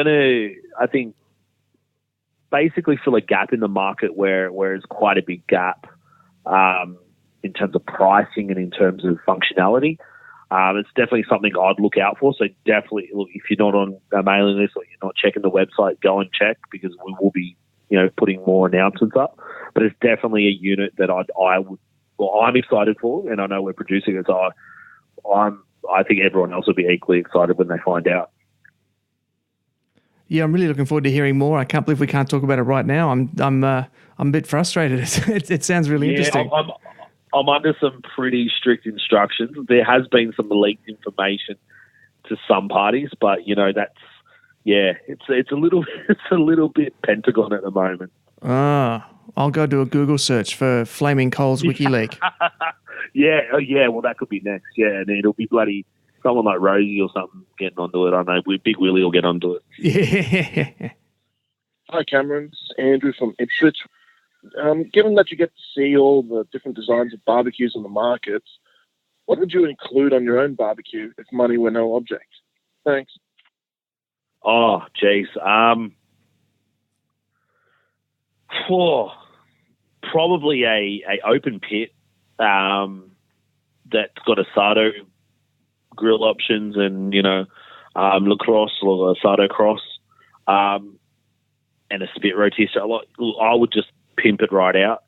to, I think, basically fill a gap in the market where there's quite a big gap in terms of pricing and in terms of functionality. It's definitely something I'd look out for. So definitely, look, if you're not on a mailing list or you're not checking the website, go and check, because we will be, putting more announcements up. But it's definitely a unit that I'm excited for, and I know we're producing it. So I think everyone else will be equally excited when they find out. Yeah, I'm really looking forward to hearing more. I can't believe we can't talk about it right now. I'm a bit frustrated. It sounds really interesting. I'm under some pretty strict instructions. There has been some leaked information to some parties, but it's a little bit Pentagon at the moment. I'll go do a Google search for Flaming Coals WikiLeak. Well, that could be next. Yeah, and it'll be bloody someone like Rosie or something getting onto it. I know Big Willie will get onto it. Yeah. Hi, Cameron. It's Andrew from Ipswich. Given that you get to see all the different designs of barbecues on the markets, what would you include on your own barbecue if money were no object? Thanks. Oh, geez. Probably a open pit that's got asado grill options and, lacrosse or asado cross, and a spit rotisserie. I would just pimp it right out.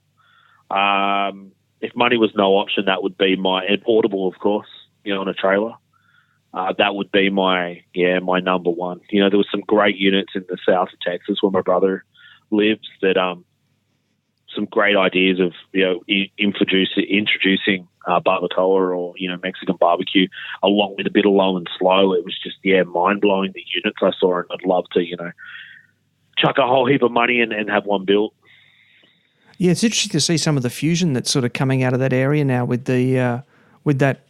If money was no option, that would be and portable, of course, on a trailer. That would be my number one. There was some great units in the south of Texas where my brother lives that some great ideas of introducing barbacoa or Mexican barbecue along with a bit of low and slow. It was just mind blowing, the units I saw, and I'd love to chuck a whole heap of money and have one built. Yeah, it's interesting to see some of the fusion that's sort of coming out of that area now with the with that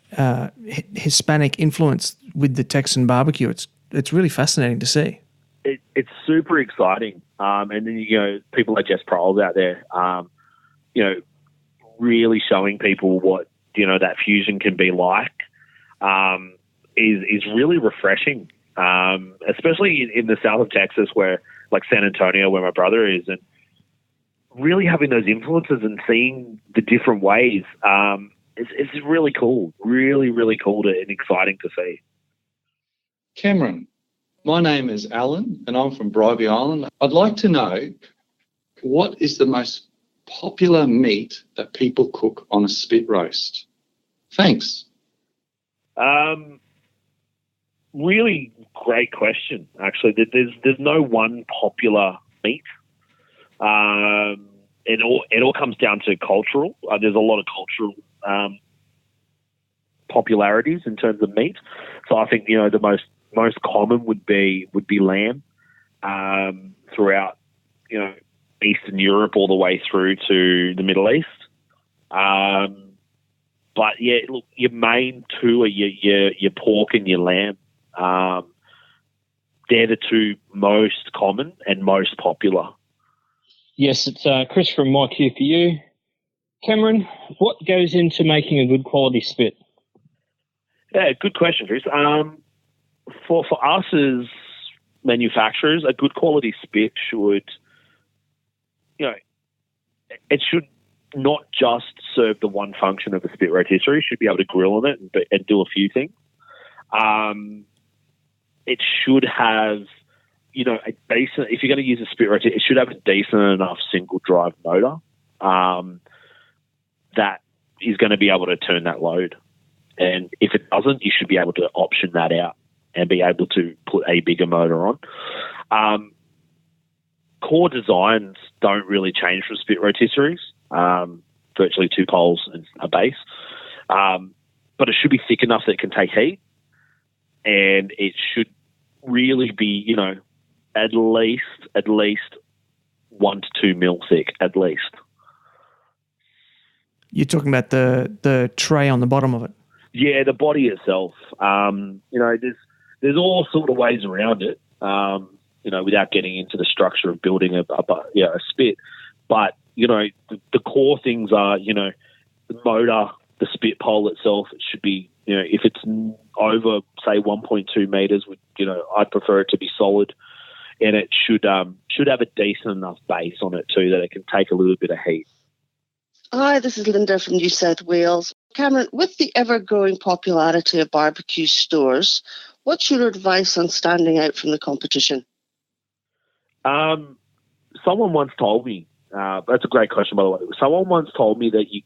Hispanic influence with the Texan barbecue. It's really fascinating to see. It's super exciting. And then, people like Jess Proles out there, really showing people what, that fusion can be like, is really refreshing, especially in the south of Texas where, like San Antonio, where my brother is, and really having those influences and seeing the different ways. It's really cool, really, really cool and exciting to see. Cameron, my name is Alan and I'm from Bribie Island. I'd like to know, what is the most popular meat that people cook on a spit roast? Thanks. Really great question, actually. There's no one popular meat. It all comes down to cultural. There's a lot of cultural popularities in terms of meat. So I think, the most common would be lamb throughout, Eastern Europe all the way through to the Middle East. But yeah, look, your main two are your pork and your lamb. They're the two most common and most popular. Yes, it's Chris from My Q for You. Cameron, what goes into making a good quality spit? Yeah, good question, Chris. For us as manufacturers, a good quality spit should, it should not just serve the one function of a spit rotisserie. It should be able to grill on it and do a few things. It should have, a decent, if you're going to use a spit rotisserie, it should have a decent enough single drive motor that is going to be able to turn that load. And if it doesn't, you should be able to option that out and be able to put a bigger motor on. Core designs don't really change from spit rotisseries, virtually two poles and a base. But it should be thick enough that it can take heat, and it should really be, at least 1 to 2 mil thick, at least. You're talking about the tray on the bottom of it? Yeah, the body itself. There's all sort of ways around it, without getting into the structure of building a spit. But, the core things are, the motor, the spit pole itself. It should be, if it's over, say, 1.2 meters, I'd prefer it to be solid. And it should have a decent enough base on it too that it can take a little bit of heat. Hi, this is Linda from New South Wales. Cameron, with the ever-growing popularity of barbecue stores, what's your advice on standing out from the competition? Someone once told me, that's a great question, by the way. Someone once told me that you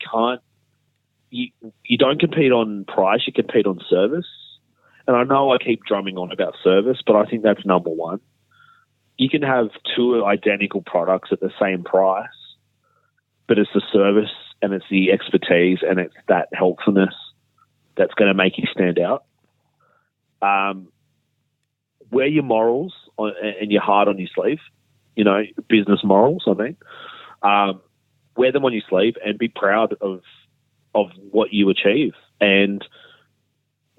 don't compete on price, you compete on service. And I know I keep drumming on about service, but I think that's number one. You can have two identical products at the same price, but it's the service and it's the expertise and it's that helpfulness that's going to make you stand out. Wear your morals and your heart on your sleeve, business morals, I mean. Wear them on your sleeve and be proud of what you achieve and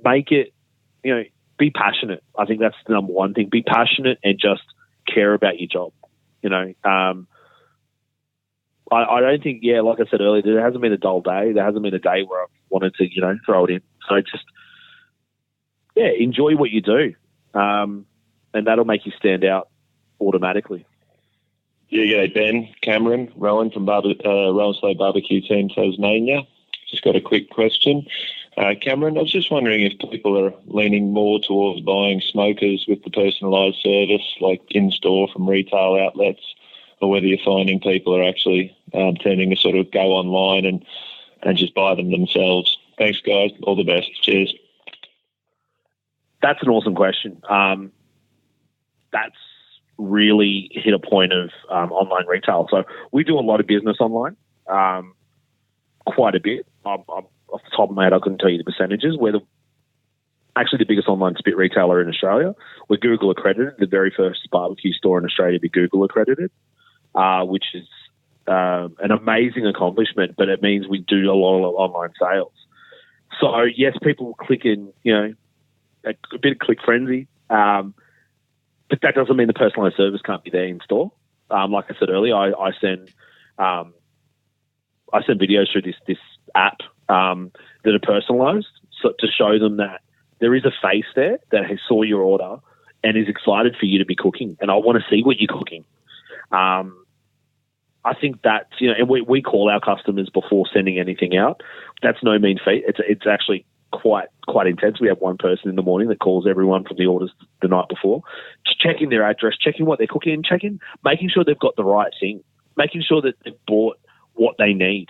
make it, be passionate. I think that's the number one thing. Be passionate and just care about your job. I don't think, like I said earlier, there hasn't been a dull day. There hasn't been a day where I've wanted to, throw it in. So just, enjoy what you do. And that'll make you stand out automatically. Yeah, g'day, Ben, Cameron, Rowan from Rowan Slow Barbecue Team Tasmania. Just got a quick question. Cameron, I was just wondering if people are leaning more towards buying smokers with the personalised service, like in-store from retail outlets, or whether you're finding people are actually tending to sort of go online and just buy them themselves. Thanks, guys. All the best. Cheers. That's an awesome question. That's really hit a point of online retail. So we do a lot of business online, quite a bit. I'm off the top of my head, I couldn't tell you the percentages. We're actually the biggest online spit retailer in Australia. We're Google accredited, the very first barbecue store in Australia to be Google accredited, which is an amazing accomplishment, but it means we do a lot of online sales. So, yes, people click in, a bit of click frenzy, but that doesn't mean the personalised service can't be there in store. Like I said earlier, I send videos through this app that are personalised, so to show them that there is a face there that has saw your order and is excited for you to be cooking, and I want to see what you're cooking. I think that's, and we call our customers before sending anything out. That's no mean feat. It's actually quite intense. We have one person in the morning that calls everyone from the orders the night before, just checking their address, checking what they're cooking, and making sure they've got the right thing, making sure that they've bought what they need.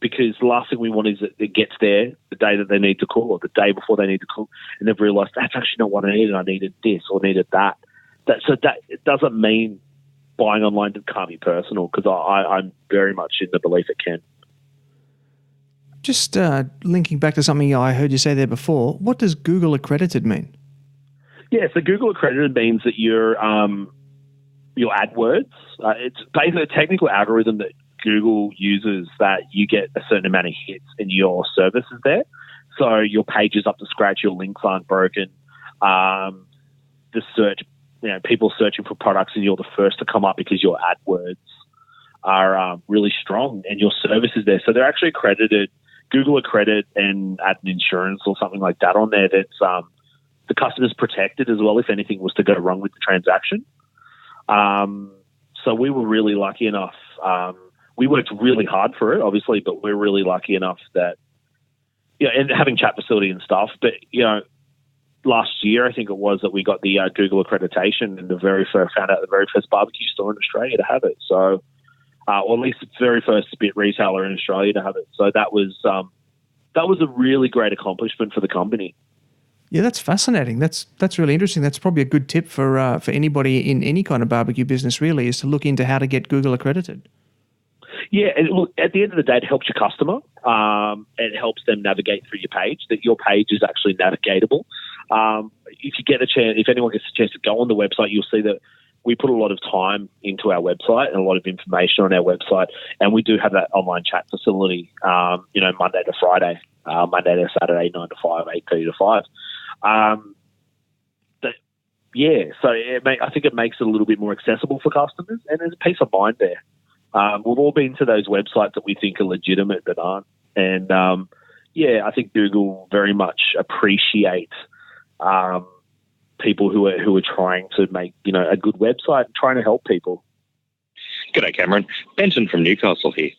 Because the last thing we want is that it gets there the day that they need to cook or the day before they need to cook, and they've realised that's actually not what I needed. I needed this or needed that. So it doesn't mean buying online can't be personal, because I'm very much in the belief it can. Just linking back to something I heard you say there before, what does Google accredited mean? Yeah, so Google accredited means that your AdWords, it's basically a technical algorithm that Google uses that you get a certain amount of hits and your service is there. So your page is up to scratch, your links aren't broken. The search, people searching for products and you're the first to come up because your AdWords are really strong and your service is there. So they're actually accredited, Google accredit and add an insurance or something like that on there that's the customer's protected as well if anything was to go wrong with the transaction. So we were really lucky enough. We worked really hard for it, obviously, but we're really lucky enough that, and having chat facility and stuff. But, last year, I think it was that we got the Google accreditation and found out the very first barbecue store in Australia to have it. So, or at least the very first spit retailer in Australia to have it. So that was a really great accomplishment for the company. Yeah, that's fascinating. That's really interesting. That's probably a good tip for anybody in any kind of barbecue business, really, is to look into how to get Google accredited. Yeah, and look, at the end of the day, it helps your customer. It helps them navigate through your page, that your page is actually navigatable. If you get a chance, if anyone gets a chance to go on the website, you'll see that we put a lot of time into our website and a lot of information on our website, and we do have that online chat facility, Monday to Friday, Monday to Saturday, 9 to 5, 8:30 to 5. So I think it makes it a little bit more accessible for customers, and there's a peace of mind there. We've all been to those websites that we think are legitimate but aren't. And, I think Google very much appreciate people who are trying to make, a good website and trying to help people. G'day, Cameron. Benson from Newcastle here.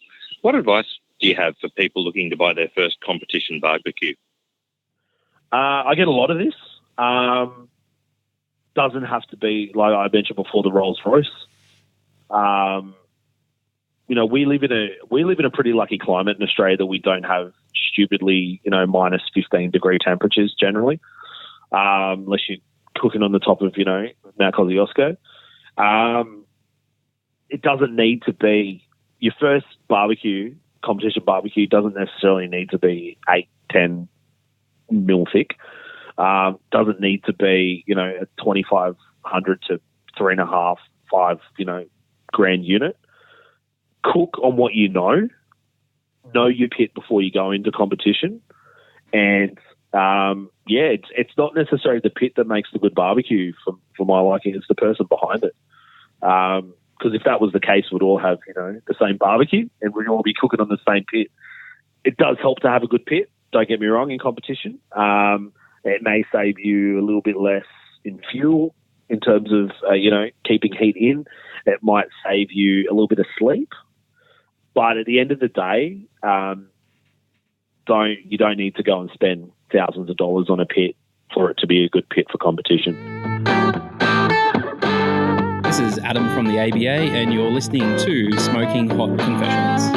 What advice do you have for people looking to buy their first competition barbecue? I get a lot of this. Doesn't have to be, like I mentioned before, the Rolls Royce. We live in a pretty lucky climate in Australia that we don't have stupidly, minus 15 degree temperatures generally, unless you're cooking on the top of, Mount Kosciuszko. It doesn't need to be your first competition barbecue doesn't necessarily need to be 8-10 mil thick. Doesn't need to be, a 2,500 to 3.5, 5, grand unit. Cook on what you know your pit before you go into competition. And, it's not necessarily the pit that makes the good barbecue for my liking. It's the person behind it. Because if that was the case, we'd all have, the same barbecue and we'd all be cooking on the same pit. It does help to have a good pit, don't get me wrong, in competition. It may save you a little bit less in fuel in terms of, keeping heat in. It might save you a little bit of sleep. But at the end of the day, you don't need to go and spend thousands of dollars on a pit for it to be a good pit for competition. This is Adam from the ABA, and you're listening to Smoking Hot Confessions.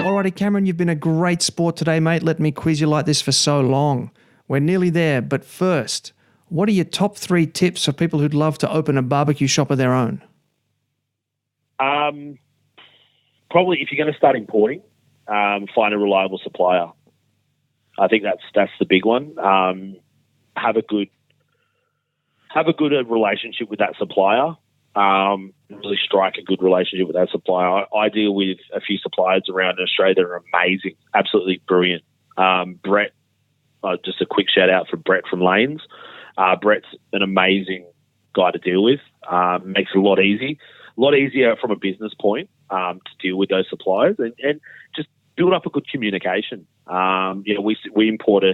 Alrighty, Cameron, you've been a great sport today, mate. Let me quiz you like this for so long. We're nearly there, but first, what are your top 3 tips for people who'd love to open a barbecue shop of their own? Probably if you're going to start importing, find a reliable supplier. I think that's the big one. Have a good relationship with that supplier. Really strike a good relationship with that supplier. I deal with a few suppliers around Australia that are amazing, absolutely brilliant. Brett, just a quick shout out for Brett from Lanes. Brett's an amazing guy to deal with. Makes it a lot easier from a business point to deal with those suppliers and just build up a good communication. We import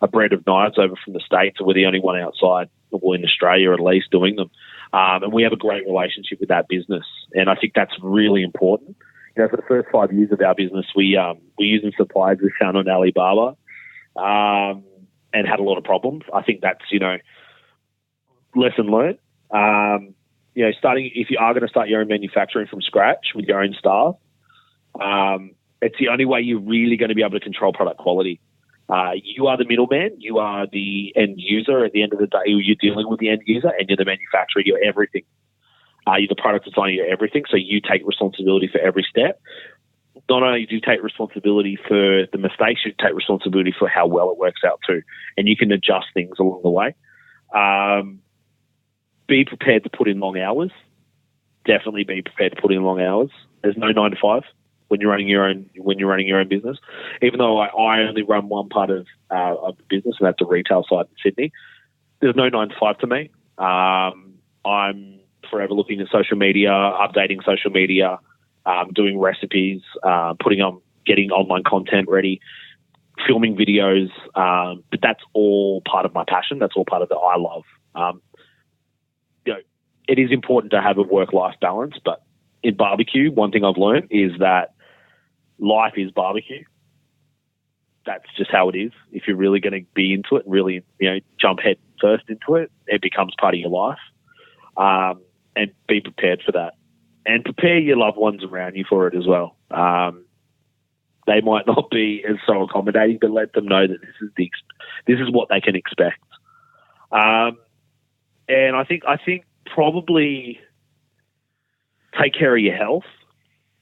a bread of knives over from the States, and we're the only one outside, or in Australia at least, doing them. And we have a great relationship with that business. And I think that's really important. For the first 5 years of our business, we used suppliers we found on Alibaba and had a lot of problems. I think that's, lesson learned. If you are going to start your own manufacturing from scratch with your own staff, it's the only way you're really going to be able to control product quality. You are the middleman. You are the end user. At the end of the day, you're dealing with the end user, and you're the manufacturer. You're everything. You're the product designer, you're everything, so you take responsibility for every step. Not only do you take responsibility for the mistakes, you take responsibility for how well it works out too, and you can adjust things along the way. Be prepared to put in long hours. Definitely be prepared to put in long hours. There's no 9 to 5 when you're running your own business. Even though I only run one part of the business, and that's the retail side in Sydney. There's no 9 to 5 to me. I'm forever looking at social media, updating social media, doing recipes, getting online content ready, filming videos. But that's all part of my passion. That's all part of the I love. It is important to have a work-life balance, but in barbecue, one thing I've learned is that life is barbecue. That's just how it is. If you're really going to be into it and really, jump head first into it, it becomes part of your life. And be prepared for that. And prepare your loved ones around you for it as well. They might not be as so accommodating, but let them know that this is what they can expect. And I think probably take care of your health.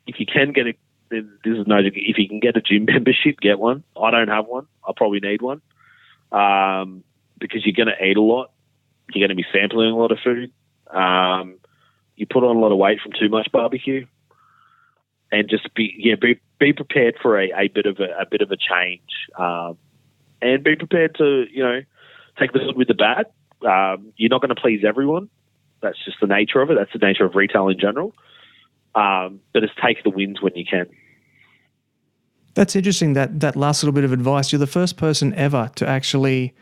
If you can get if you can get a gym membership, get one. I don't have one. I probably need one. Because you're going to eat a lot. You're going to be sampling a lot of food. You put on a lot of weight from too much barbecue, and just be prepared for a bit of a change, and be prepared to take the good with the bad. You're not going to please everyone. That's just the nature of it. That's the nature of retail in general. But it's take the wins when you can. That's interesting. That last little bit of advice. You're the first person ever to actually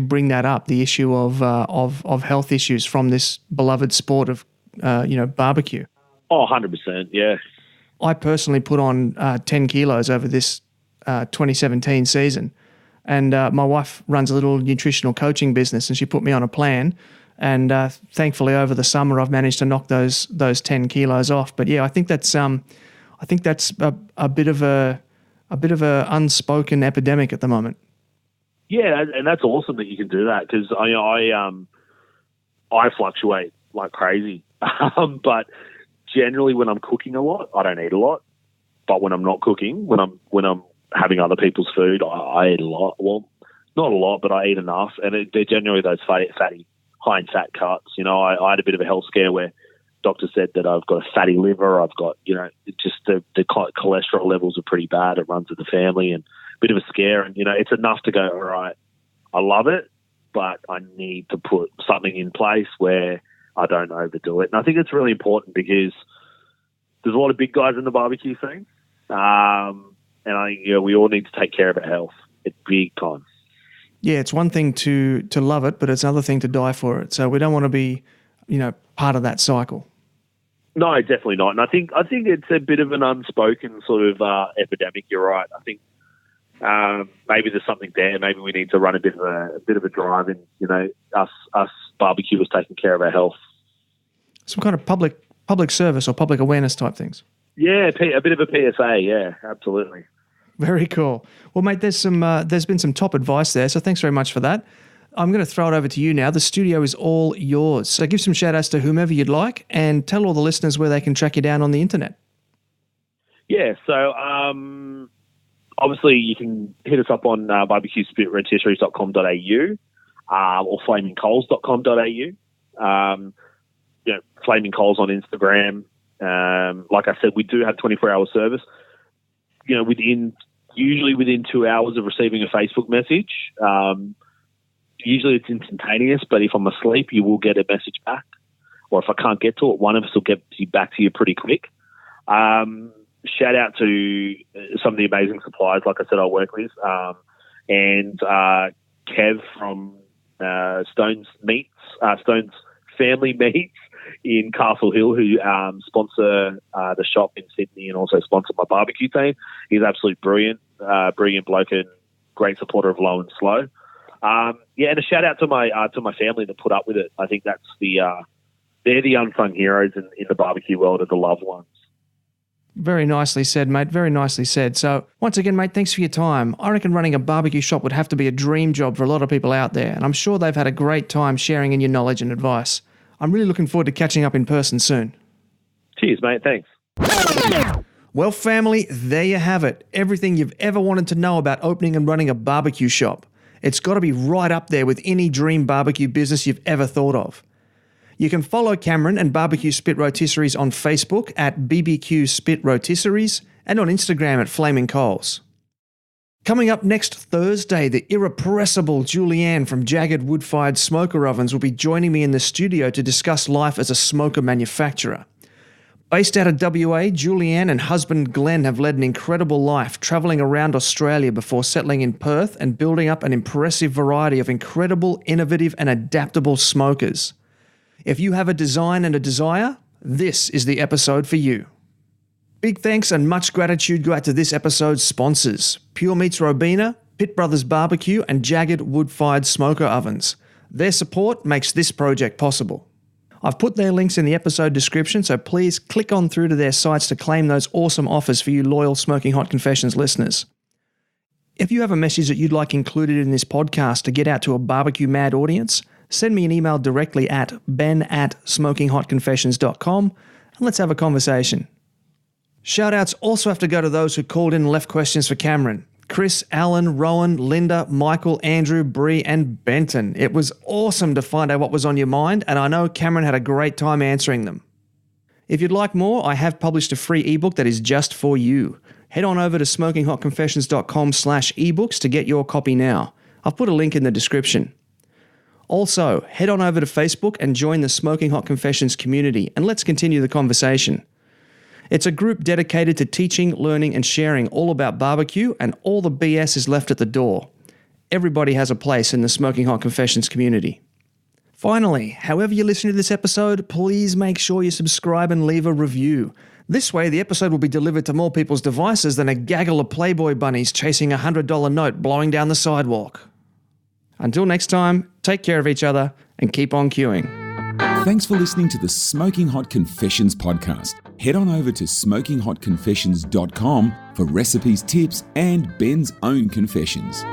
bring that up. The issue of health issues from this beloved sport of barbecue. Oh, 100%. Yeah. I personally put on 10 kilos over this 2017 season, and my wife runs a little nutritional coaching business, and she put me on a plan. And thankfully, over the summer, I've managed to knock those 10 kilos off. But yeah, I think that's a bit of a unspoken epidemic at the moment. Yeah, and that's awesome that you can do that, because I fluctuate like crazy. But generally, when I'm cooking a lot, I don't eat a lot. But when I'm not cooking, when I'm having other people's food, I eat a lot. Well, not a lot, but I eat enough, and they're generally those fatty, high in fat cuts. I had a bit of a health scare where doctor said that I've got a fatty liver. I've got, just the cholesterol levels are pretty bad. It runs in the family, and a bit of a scare. And, it's enough to go, all right, I love it, but I need to put something in place where I don't overdo it. And I think it's really important because there's a lot of big guys in the barbecue scene. And I think, we all need to take care of our health at big time. Yeah, it's one thing to love it, but it's another thing to die for it. So we don't want to be, part of that cycle. No, definitely not. And I think it's a bit of an unspoken sort of epidemic. You're right. I think maybe there's something there. Maybe we need to run a bit of a drive in, us barbecuers taking care of our health. Some kind of public service or public awareness type things. Yeah, a bit of a PSA. Yeah, absolutely. Very cool. Well, mate, there's been some top advice there, so thanks very much for that. I'm going to throw it over to you now. The studio is all yours. So give some shout outs to whomever you'd like, and tell all the listeners where they can track you down on the internet. Yeah, so obviously you can hit us up on barbecuespitritrotisseries.com.au or flamingcoals.com.au. Flaming Coals on Instagram. Like I said, we do have 24-hour service. Usually within 2 hours of receiving a Facebook message. Usually it's instantaneous, but if I'm asleep, you will get a message back. Or if I can't get to it, one of us will get back to you pretty quick. Shout out to some of the amazing suppliers, like I said, I work with. And Kev from Stone's Family Meats in Castle Hill, who sponsor the shop in Sydney and also sponsor my barbecue team. He's absolutely brilliant bloke and great supporter of Low and Slow. And a shout out to my family that put up with it. I think that's they're the unsung heroes in the barbecue world, and the loved ones. Very nicely said, mate. Very nicely said. So once again, mate, thanks for your time. I reckon running a barbecue shop would have to be a dream job for a lot of people out there, and I'm sure they've had a great time sharing in your knowledge and advice. I'm really looking forward to catching up in person soon. Cheers, mate. Thanks. Well, family, there you have it. Everything you've ever wanted to know about opening and running a barbecue shop. It's got to be right up there with any dream barbecue business you've ever thought of. You can follow Cameron and Barbecue Spit Rotisseries on Facebook at BBQ Spit Rotisseries and on Instagram at Flaming Coals. Coming up next Thursday, the irrepressible Julianne from JAGRD Woodfired Smoker Ovens will be joining me in the studio to discuss life as a smoker manufacturer. Based out of WA, Julianne and husband Glenn have led an incredible life, travelling around Australia before settling in Perth and building up an impressive variety of incredible, innovative and adaptable smokers. If you have a design and a desire, this is the episode for you. Big thanks and much gratitude go out to this episode's sponsors, Pure Meats Robina, Brothers BBQ and JAGRD Wood-Fired Smoker Ovens. Their support makes this project possible. I've put their links in the episode description, so please click on through to their sites to claim those awesome offers for you loyal Smoking Hot Confessions listeners. If you have a message that you'd like included in this podcast to get out to a barbecue mad audience, send me an email directly at ben@smokinghotconfessions.com and let's have a conversation. Shoutouts also have to go to those who called in and left questions for Cameron. Chris, Alan, Rowan, Linda, Michael, Andrew, Bree, and Benton. It was awesome to find out what was on your mind, and I know Cameron had a great time answering them. If you'd like more, I have published a free ebook that is just for you. Head on over to smokinghotconfessions.com/ebooks to get your copy now. I've put a link in the description. Also, head on over to Facebook and join the Smoking Hot Confessions community, and let's continue the conversation. It's a group dedicated to teaching, learning, and sharing all about barbecue, and all the BS is left at the door. Everybody has a place in the Smoking Hot Confessions community. Finally, however you listen to this episode, please make sure you subscribe and leave a review. This way, the episode will be delivered to more people's devices than a gaggle of Playboy bunnies chasing a $100 note blowing down the sidewalk. Until next time, take care of each other and keep on queuing. Thanks for listening to the Smoking Hot Confessions podcast. Head on over to smokinghotconfessions.com for recipes, tips, and Ben's own confessions.